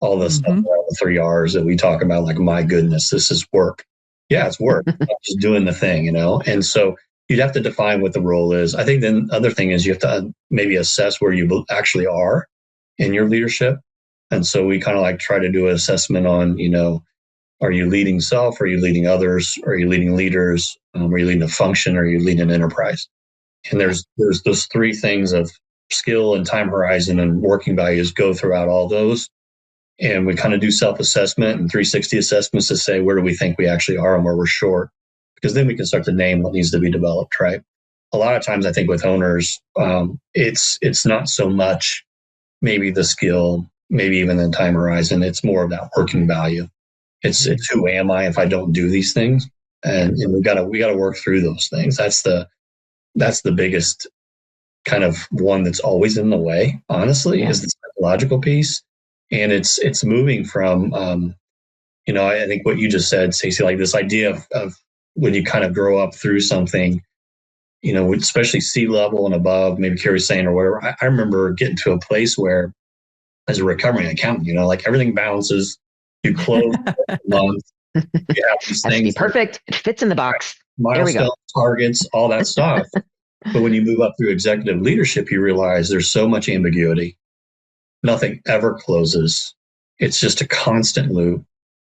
[SPEAKER 4] All the stuff, all the 3 R's that we talk about, like, my goodness, this is work. Yeah, it's work. I'm just doing the thing, And so you'd have to define what the role is. I think then the other thing is you have to maybe assess where you actually are in your leadership. And so we kind of like try to do an assessment on, are you leading self? Are you leading others? Are you leading leaders? Are you leading a function? Are you leading an enterprise? And there's those 3 things of skill and time horizon and working values go throughout all those. And we kind of do self-assessment and 360 assessments to say, where do we think we actually are and where we're short? Because then we can start to name what needs to be developed, right? A lot of times I think with owners, it's not so much maybe the skill, maybe even the time horizon. It's more of that working value. It's who am I if I don't do these things? And we got to work through those things. That's the biggest kind of one that's always in the way, honestly, is the psychological piece. And it's moving from, I think what you just said, Stacey, like this idea of when you kind of grow up through something, especially C-level and above, maybe Carrie's saying or whatever. I remember getting to a place where, as a recovering accountant, like everything balances. You close a month. You have these things.
[SPEAKER 3] Has to be perfect. It fits in the box.
[SPEAKER 4] Milestone targets, all that stuff. But when you move up through executive leadership, you realize there's so much ambiguity. Nothing ever closes. It's just a constant loop.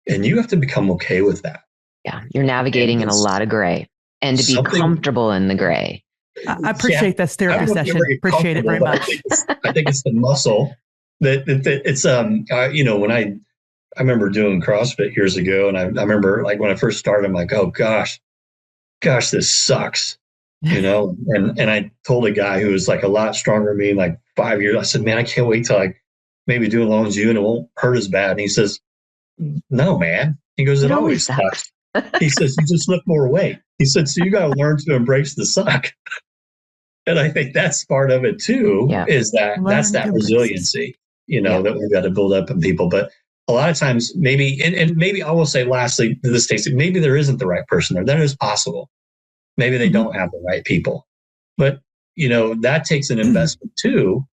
[SPEAKER 4] And you have to become okay with that.
[SPEAKER 3] Yeah. You're navigating in a lot of gray, and to be comfortable in the gray.
[SPEAKER 2] I appreciate this therapy session. Appreciate it very much.
[SPEAKER 4] I think it's the muscle that it's, when I remember doing CrossFit years ago, and I remember like when I first started, I'm like, oh gosh, this sucks. And I told a guy who was like a lot stronger than me, like 5 years, I said, man, I can't wait till I maybe do as long as you and it won't hurt as bad. And he says, no, man. He goes, it always sucks. He says, you just lift more weight. He said, so you got to learn to embrace the suck. And I think that's part of it too, is that's that resiliency, that we've got to build up in people. But a lot of times maybe, and maybe I will say lastly to this case, maybe there isn't the right person there. That is possible. Maybe they don't have the right people. But, that takes an investment too,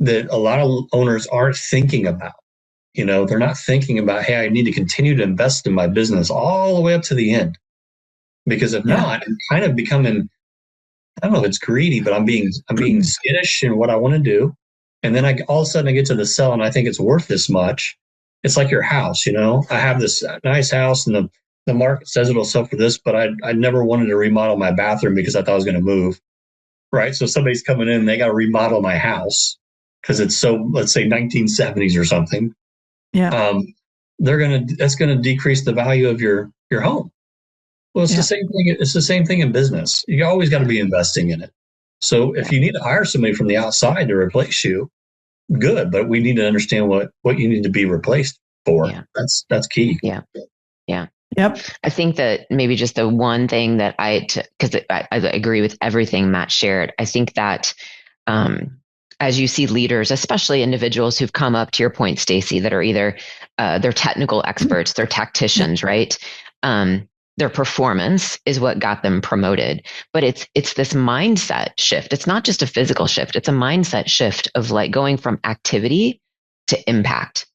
[SPEAKER 4] that a lot of owners aren't thinking about. They're not thinking about, hey, I need to continue to invest in my business all the way up to the end. Because if not, I'm kind of becoming, I don't know if it's greedy, but I'm being skittish in what I want to do. And then all of a sudden I get to the sell and I think it's worth this much. It's like your house, I have this nice house and the market says it'll sell for this, but I never wanted to remodel my bathroom because I thought I was going to move. Right. So somebody's coming in and they got to remodel my house because it's so, let's say 1970s or something. Yeah. That's going to decrease the value of your home. Well, it's the same thing. It's the same thing in business. You always got to be investing in it. So if you need to hire somebody from the outside to replace you, good. But we need to understand what you need to be replaced for. Yeah. That's key.
[SPEAKER 3] Yeah. Yeah. Yep. I think that maybe just the one thing that because I agree with everything Matt shared. I think that as you see leaders, especially individuals who've come up to your point, Stacey, that are either they're technical experts, they're tacticians, right? Their performance is what got them promoted. But it's this mindset shift. It's not just a physical shift. It's a mindset shift of like going from activity to impact.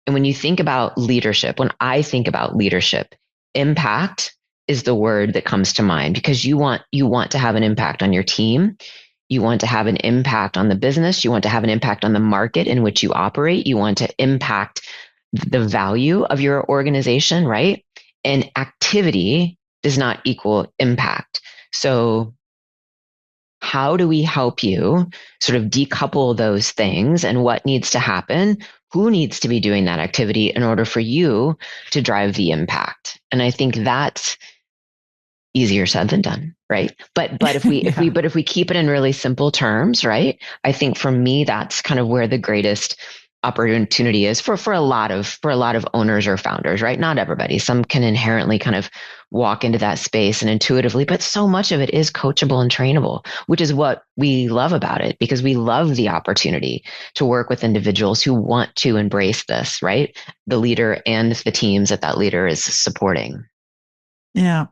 [SPEAKER 3] And when you think about leadership, when I think about leadership, impact is the word that comes to mind, because you want to have an impact on your team. You want to have an impact on the business. You want to have an impact on the market in which you operate. You want to impact the value of your organization, right? And activity does not equal impact. So how do we help you sort of decouple those things, and what needs to happen? Who needs to be doing that activity in order for you to drive the impact? And I think that's easier said than done, right? But if we if we keep it in really simple terms, right? I think for me, that's kind of where the greatest opportunity is for a lot of owners or founders, right? Not everybody. Some can inherently kind of walk into that space and intuitively, but so much of it is coachable and trainable, which is what we love about it, because we love the opportunity to work with individuals who want to embrace this, right? The leader and the teams that leader is supporting.
[SPEAKER 2] Yeah.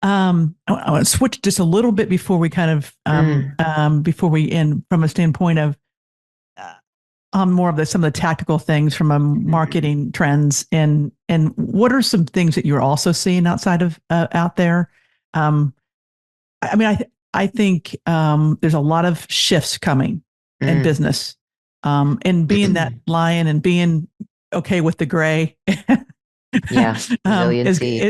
[SPEAKER 2] I want to switch just a little bit before we kind of, before we end, from a standpoint of more of some of the tactical things from a marketing trends, and what are some things that you're also seeing outside of out there? I mean, I think there's a lot of shifts coming in business, and being that lion and being okay with the gray.
[SPEAKER 3] Yeah,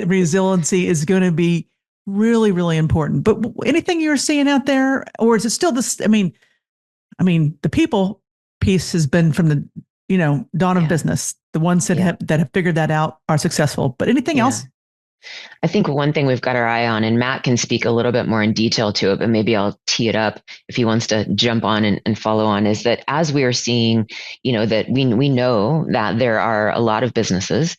[SPEAKER 2] resiliency is going to be really, really important. But anything you're seeing out there, or is it still this? I mean, the people piece has been from the dawn of business. The ones that have figured that out are successful. But anything else?
[SPEAKER 3] I think one thing we've got our eye on, and Matt can speak a little bit more in detail to it, but maybe I'll tee it up if he wants to jump on and follow on, is that as we are seeing, that we know that there are a lot of businesses,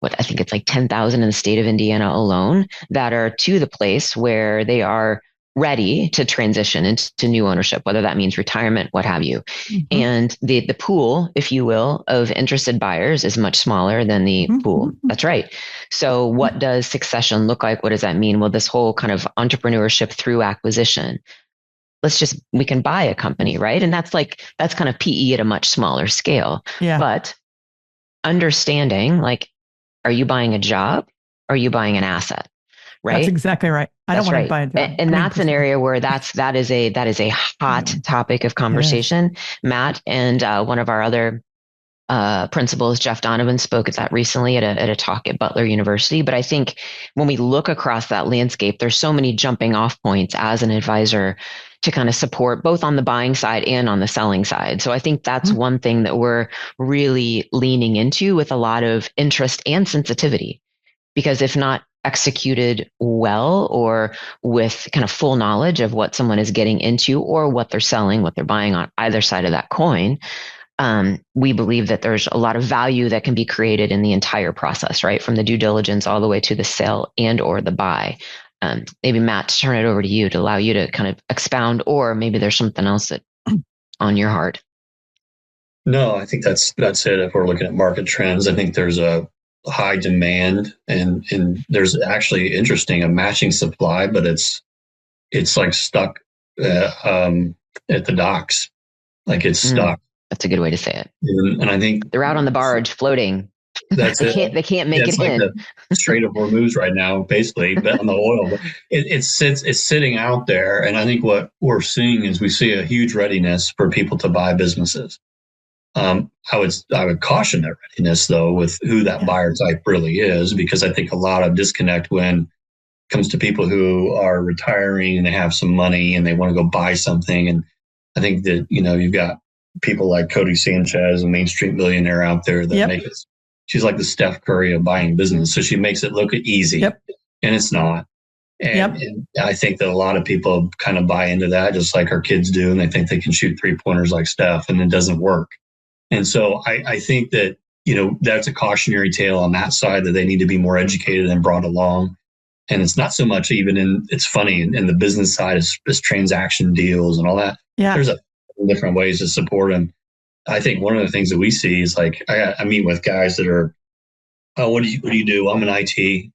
[SPEAKER 3] I think it's like 10,000 in the state of Indiana alone, that are to the place where they are ready to transition into new ownership, whether that means retirement, what have you. And the pool, if you will, of interested buyers is much smaller than the pool. That's right. So what does succession look like? What does that mean? Well, this whole kind of entrepreneurship through acquisition. We can buy a company, right? And that's kind of PE at a much smaller scale. Yeah. But understanding, are you buying a job? Or are you buying an asset? Right?
[SPEAKER 2] That's exactly right. I don't want to buy a job.
[SPEAKER 3] And that's an area where that is a hot topic of conversation. Yes. Matt and one of our other principals, Jeff Donovan, spoke at that recently at a talk at Butler University. But I think when we look across that landscape, there's so many jumping off points as an advisor to kind of support both on the buying side and on the selling side. So I think that's one thing that we're really leaning into with a lot of interest and sensitivity, because if not executed well, or with kind of full knowledge of what someone is getting into or what they're selling, what they're buying on either side of that coin, we believe that there's a lot of value that can be created in the entire process, right? From the due diligence all the way to the sale and or the buy. Maybe Matt, turn it over to you to allow you to kind of expound, or maybe there's something else that on your heart.
[SPEAKER 4] No, I think that's it. If we're looking at market trends, I think there's a high demand, and there's actually a matching supply, but it's like stuck at the docks. It's stuck.
[SPEAKER 3] That's a good way to say it.
[SPEAKER 4] And I think
[SPEAKER 3] they're out on the barge floating.
[SPEAKER 4] That's
[SPEAKER 3] they can't make it in.
[SPEAKER 4] The Strait of Hormuz right now, basically, but on the oil. But it's sitting out there, and I think what we're seeing is we see a huge readiness for people to buy businesses. I would caution that readiness, though, with who that buyer type really is, because I think a lot of disconnect when it comes to people who are retiring and they have some money and they want to go buy something. And I think that, you've got people like Cody Sanchez, a Main Street millionaire out there that make it. She's like the Steph Curry of buying business. So she makes it look easy, and it's not. And I think that a lot of people kind of buy into that, just like our kids do, and they think they can shoot 3-pointers like Steph, and it doesn't work. And so I think that, that's a cautionary tale on that side, that they need to be more educated and brought along. And it's not so much it's funny, in the business side is transaction deals and all that. Yeah. There's different ways to support them. I think one of the things that we see is I meet with guys that are, oh, what do you do? I'm in IT.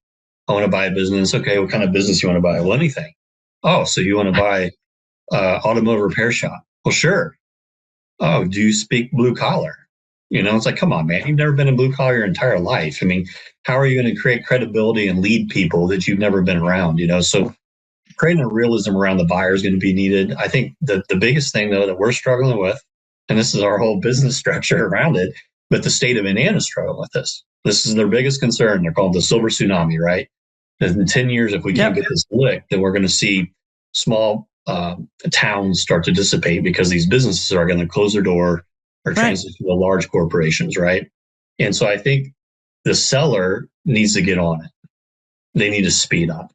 [SPEAKER 4] I want to buy a business. Okay. What kind of business you want to buy? Well, anything. Oh, so you want to buy automotive repair shop? Well, sure. Oh, do you speak blue collar? It's like, come on, man. You've never been in blue collar your entire life. I mean, how are you going to create credibility and lead people that you've never been around? So creating a realism around the buyer is going to be needed. I think the biggest thing, though, that we're struggling with, and this is our whole business structure around it, but the state of Indiana is struggling with this. This is their biggest concern. They're called the silver tsunami, right? In 10 years, if we can't get this licked, then we're going to see small towns start to dissipate because these businesses are going to close their door or transition to large corporations, right? And so I think the seller needs to get on it. They need to speed up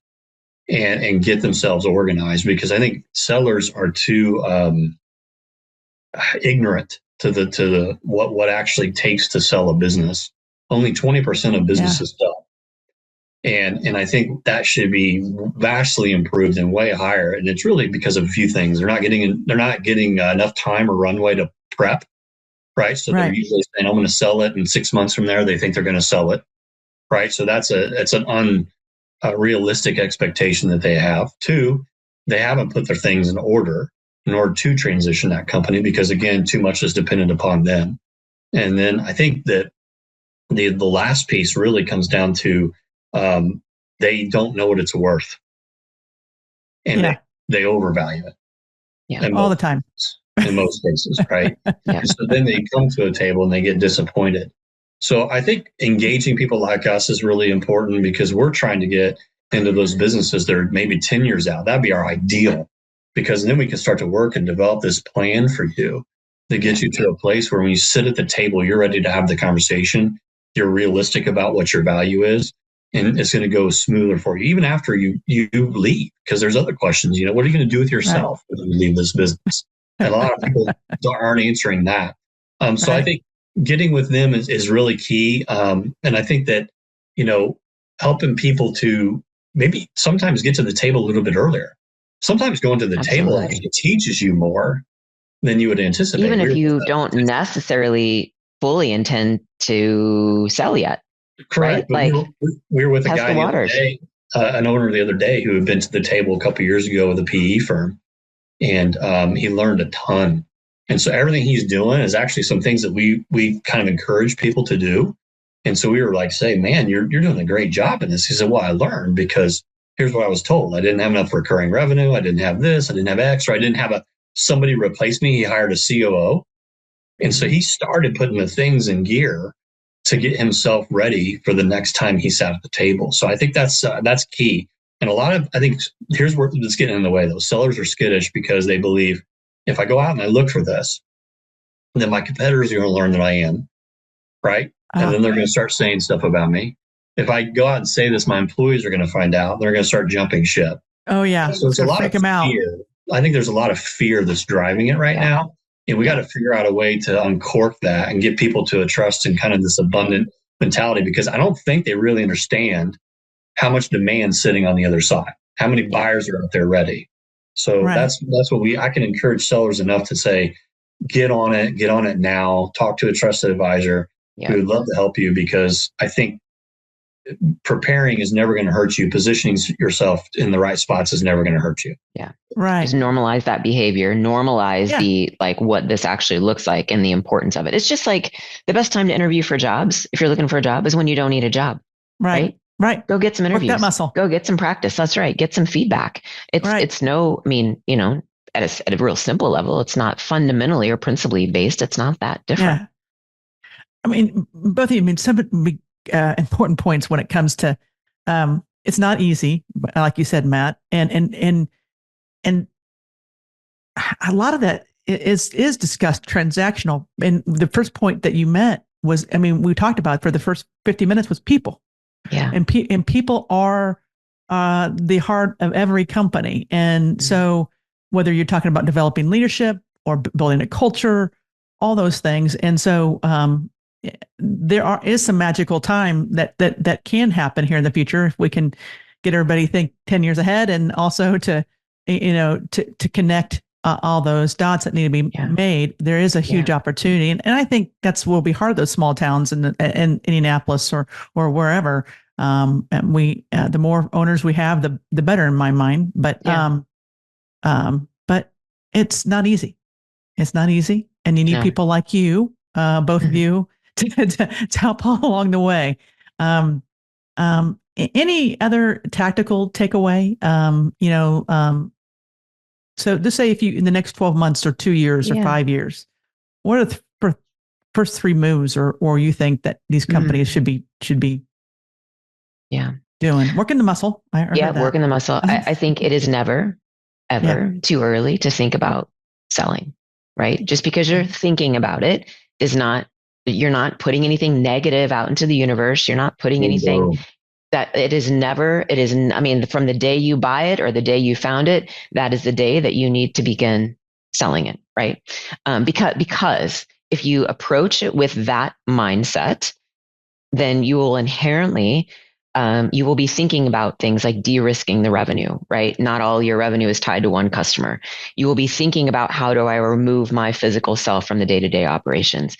[SPEAKER 4] and get themselves organized, because I think sellers are too ignorant to the what actually takes to sell a business. Only 20% of businesses sell. And I think that should be vastly improved and way higher. And it's really because of a few things. They're not getting enough time or runway to prep, right? So they're usually saying, I'm going to sell it, and 6 months from there, they think they're going to sell it, right? So it's an unrealistic expectation that they have. Two, they haven't put their things in order to transition that company, because again, too much is dependent upon them. And then I think that the last piece really comes down to they don't know what it's worth, and they overvalue it.
[SPEAKER 2] Yeah, all the time.
[SPEAKER 4] In most cases, right? So then they come to a table and they get disappointed. So I think engaging people like us is really important, because we're trying to get into those businesses that are maybe 10 years out. That'd be our ideal, because then we can start to work and develop this plan for you to get you to a place where when you sit at the table, you're ready to have the conversation. You're realistic about what your value is, and it's going to go smoother for you, even after you leave, because there's other questions. What are you going to do with yourself when you leave this business? And a lot of people aren't answering that. So I think getting with them is really key. And I think that, helping people to maybe sometimes get to the table a little bit earlier. Sometimes going to the table actually teaches you more than you would anticipate.
[SPEAKER 3] Even if you don't necessarily fully intend to sell yet.
[SPEAKER 4] Correct.
[SPEAKER 3] Right?
[SPEAKER 4] We were with a guy the other day, an owner the other day, who had been to the table a couple of years ago with a PE firm, and he learned a ton. And so everything he's doing is actually some things that we kind of encourage people to do. And so we were like, say, man, you're doing a great job in this. He said, well, I learned because here's what I was told. I didn't have enough recurring revenue. I didn't have this. I didn't have X, or I didn't have somebody replace me. He hired a COO. And so he started putting the things in gear to get himself ready for the next time he sat at the table. So I think that's key. And I think here's where it's getting in the way, though. Sellers are skittish because they believe, if I go out and I look for this, then my competitors are going to learn that I am, right? And then they're going to start saying stuff about me. If I go out and say this, my employees are going to find out. They're going to start jumping ship.
[SPEAKER 2] Oh, yeah.
[SPEAKER 4] So it's a lot of fear. I think there's a lot of fear that's driving it right now. And we got to figure out a way to uncork that and get people to a trust and kind of this abundant mentality, because I don't think they really understand how much demand's sitting on the other side, how many buyers are out there ready. So that's what I can encourage sellers enough to say, get on it now, talk to a trusted advisor who would love to help you, because I think preparing is never going to hurt you. Positioning yourself in the right spots is never going to hurt you.
[SPEAKER 3] Yeah. Right. Just normalize that behavior, normalize the, what this actually looks like and the importance of it. It's just like the best time to interview for jobs, if you're looking for a job, is when you don't need a job. Right. Go get some interviews. Work that muscle. Go get some practice. That's right. Get some feedback. It's at a real simple level, it's not fundamentally or principally based. It's not that different.
[SPEAKER 2] Yeah. I mean, both of you some important points when it comes to, it's not easy, like you said, Matt, and a lot of that is discussed transactional. And the first point that you met was, we talked about for the first 50 minutes was people.
[SPEAKER 3] Yeah.
[SPEAKER 2] And people are the heart of every company. And so whether you're talking about developing leadership or building a culture, all those things. And so there is some magical time that can happen here in the future if we can get everybody think 10 years ahead, and also to connect all those dots that need to be made. There is a huge opportunity. And I think will be hard, those small towns in Indianapolis or wherever. And the more owners we have, the better in my mind. But it's not easy. It's not easy. And you need people like you, both of you, to help along the way. Any other tactical takeaway? So just say if you, in the next 12 months or 2 years or 5 years, what are the first 3 moves or you think that these companies should be doing? Working the muscle. I heard that.
[SPEAKER 3] Working the muscle. I think it is never, ever too early to think about selling, right? Just because you're thinking about it is not, you're not putting anything negative out into the universe. You're not putting anything that I mean, from the day you buy it or the day you found it, that is the day that you need to begin selling it, right? Because if you approach it with that mindset, then you will inherently, you will be thinking about things like de-risking the revenue, right? Not all your revenue is tied to one customer. You will be thinking about, how do I remove my physical self from the day-to-day operations?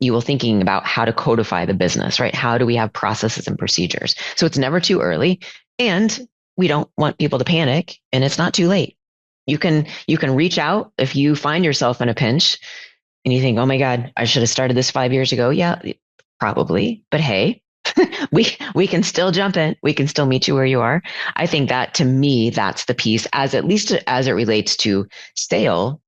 [SPEAKER 3] You will thinking about how to codify the business, right? How do we have processes and procedures? So it's never too early, and we don't want people to panic, and it's not too late. You can reach out if you find yourself in a pinch and you think, oh my God, I should have started this 5 years ago. Yeah, probably. But hey, we can still jump in. We can still meet you where you are. I think that, to me, that's the piece, at least as it relates to sale,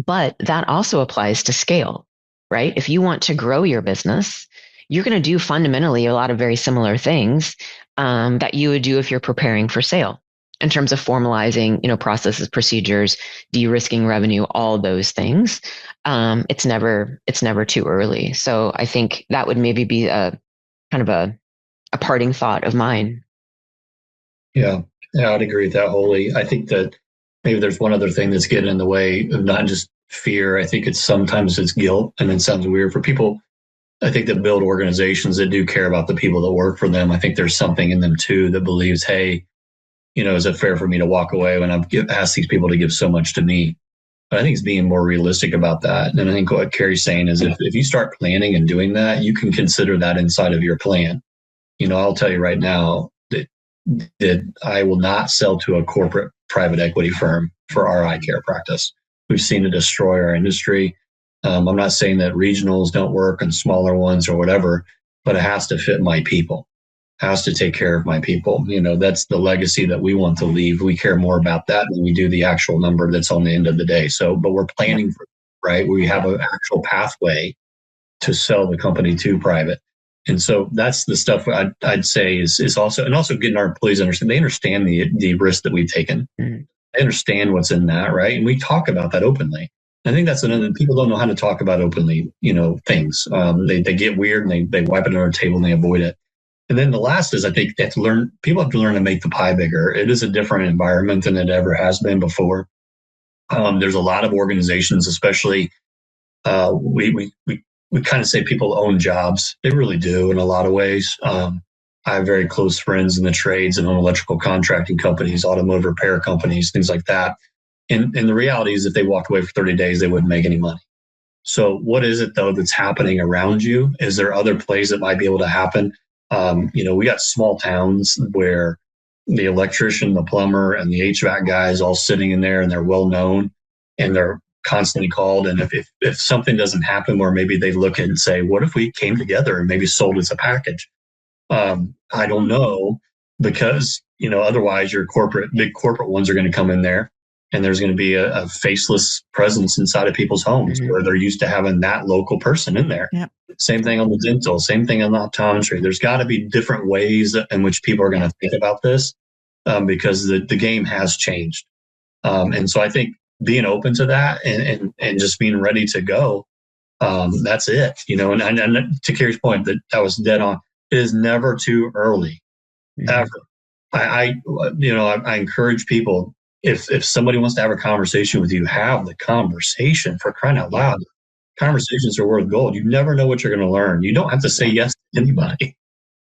[SPEAKER 3] but that also applies to scale, right? If you want to grow your business, you're going to do fundamentally a lot of very similar things that you would do if you're preparing for sale, in terms of formalizing, processes, procedures, de-risking revenue, all those things. It's never too early. So I think that would maybe be a kind of a parting thought of mine.
[SPEAKER 4] Yeah, I'd agree with that wholly. I think that maybe there's one other thing that's getting in the way of not just fear. I think sometimes it's guilt, and it sounds weird for people, I think, that build organizations that do care about the people that work for them. I think there's something in them too that believes, hey, is it fair for me to walk away when I've asked these people to give so much to me? But I think it's being more realistic about that. And I think what Carrie's saying is, if you start planning and doing that, you can consider that inside of your plan. I'll tell you right now that I will not sell to a corporate private equity firm for our eye care practice. We've seen it destroy our industry. I'm not saying that regionals don't work and smaller ones or whatever, but it has to fit my people. Has to take care of my people. That's the legacy that we want to leave. We care more about that than we do the actual number that's on the end of the day. So, but we're planning for, right? We have an actual pathway to sell the company to private. And so that's the stuff I'd say is also, and also getting our employees to understand, they understand the risk that we've taken. Mm-hmm. They understand what's in that, right? And we talk about that openly. I think that's another, people don't know how to talk about openly, things. They get weird and they wipe it on our table and they avoid it. And then the last is, I think people have to learn to make the pie bigger. It is a different environment than it ever has been before. There's a lot of organizations, especially we kind of say people own jobs. They really do in a lot of ways. I have very close friends in the trades and own electrical contracting companies, automotive repair companies, things like that. And the reality is, if they walked away for 30 days, they wouldn't make any money. So what is it, though, that's happening around you? Is there other plays that might be able to happen? We got small towns where the electrician, the plumber, and the HVAC guys all sitting in there, and they're well known and they're constantly called. And if something doesn't happen, or maybe they look and say, what if we came together and maybe sold as a package? I don't know, because, otherwise your big corporate ones are going to come in there, and there's going to be a faceless presence inside of people's homes, mm-hmm. where they're used to having that local person in there. Yep. Same thing on the dental, same thing on the optometry. There's got to be different ways in which people are going to think about this, because the game has changed. And so I think being open to that and just being ready to go, that's it. And to Carrie's point, that was dead on. It is never too early, mm-hmm. ever. I encourage people, if somebody wants to have a conversation with you, have the conversation, for crying out loud. Conversations are worth gold. You never know what you're going to learn. You don't have to say yes to anybody.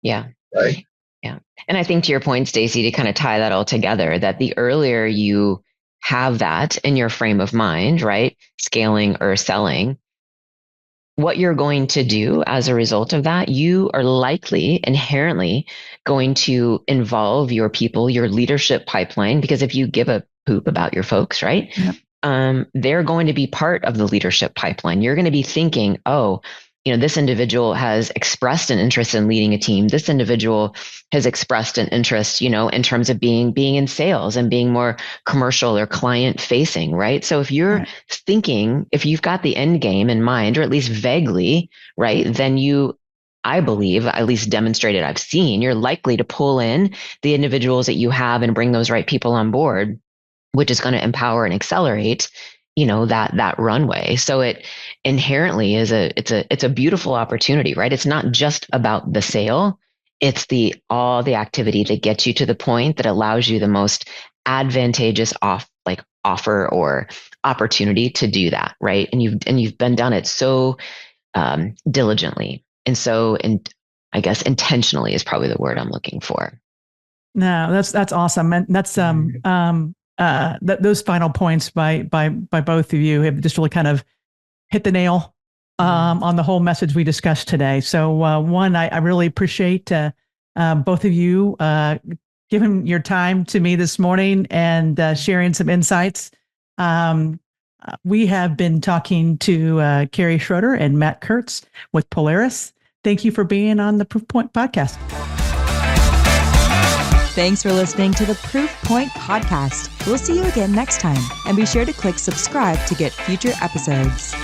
[SPEAKER 3] Yeah.
[SPEAKER 4] Right.
[SPEAKER 3] Yeah. And I think, to your point, Stacey, to kind of tie that all together, that the earlier you have that in your frame of mind, right, scaling or selling, what you're going to do as a result of that, you are likely inherently going to involve your people, your leadership pipeline, because if you give a poop about your folks, right, they're going to be part of the leadership pipeline. You're going to be thinking, oh, this individual has expressed an interest in leading a team. This individual has expressed an interest, in terms of being in sales and being more commercial or client facing, right? So if you're thinking, if you've got the end game in mind, or at least vaguely, right, then I believe, at least demonstrated I've seen, you're likely to pull in the individuals that you have and bring those right people on board, which is going to empower and accelerate, that runway. So it inherently is it's a beautiful opportunity, right? It's not just about the sale. It's all the activity that gets you to the point that allows you the most advantageous offer or opportunity to do that, right? And you've been done it so diligently. And so, I guess intentionally is probably the word I'm looking for.
[SPEAKER 2] No, that's awesome. And that's, those final points by both of you have just really kind of hit the nail, on the whole message we discussed today. So, one, I really appreciate, both of you, giving your time to me this morning and, sharing some insights. We have been talking to, Carrie Schroeder and Matt Curts with Polaris. Thank you for being on the Proof Point Podcast.
[SPEAKER 1] Thanks for listening to the Proof Point Podcast. We'll see you again next time. And be sure to click subscribe to get future episodes.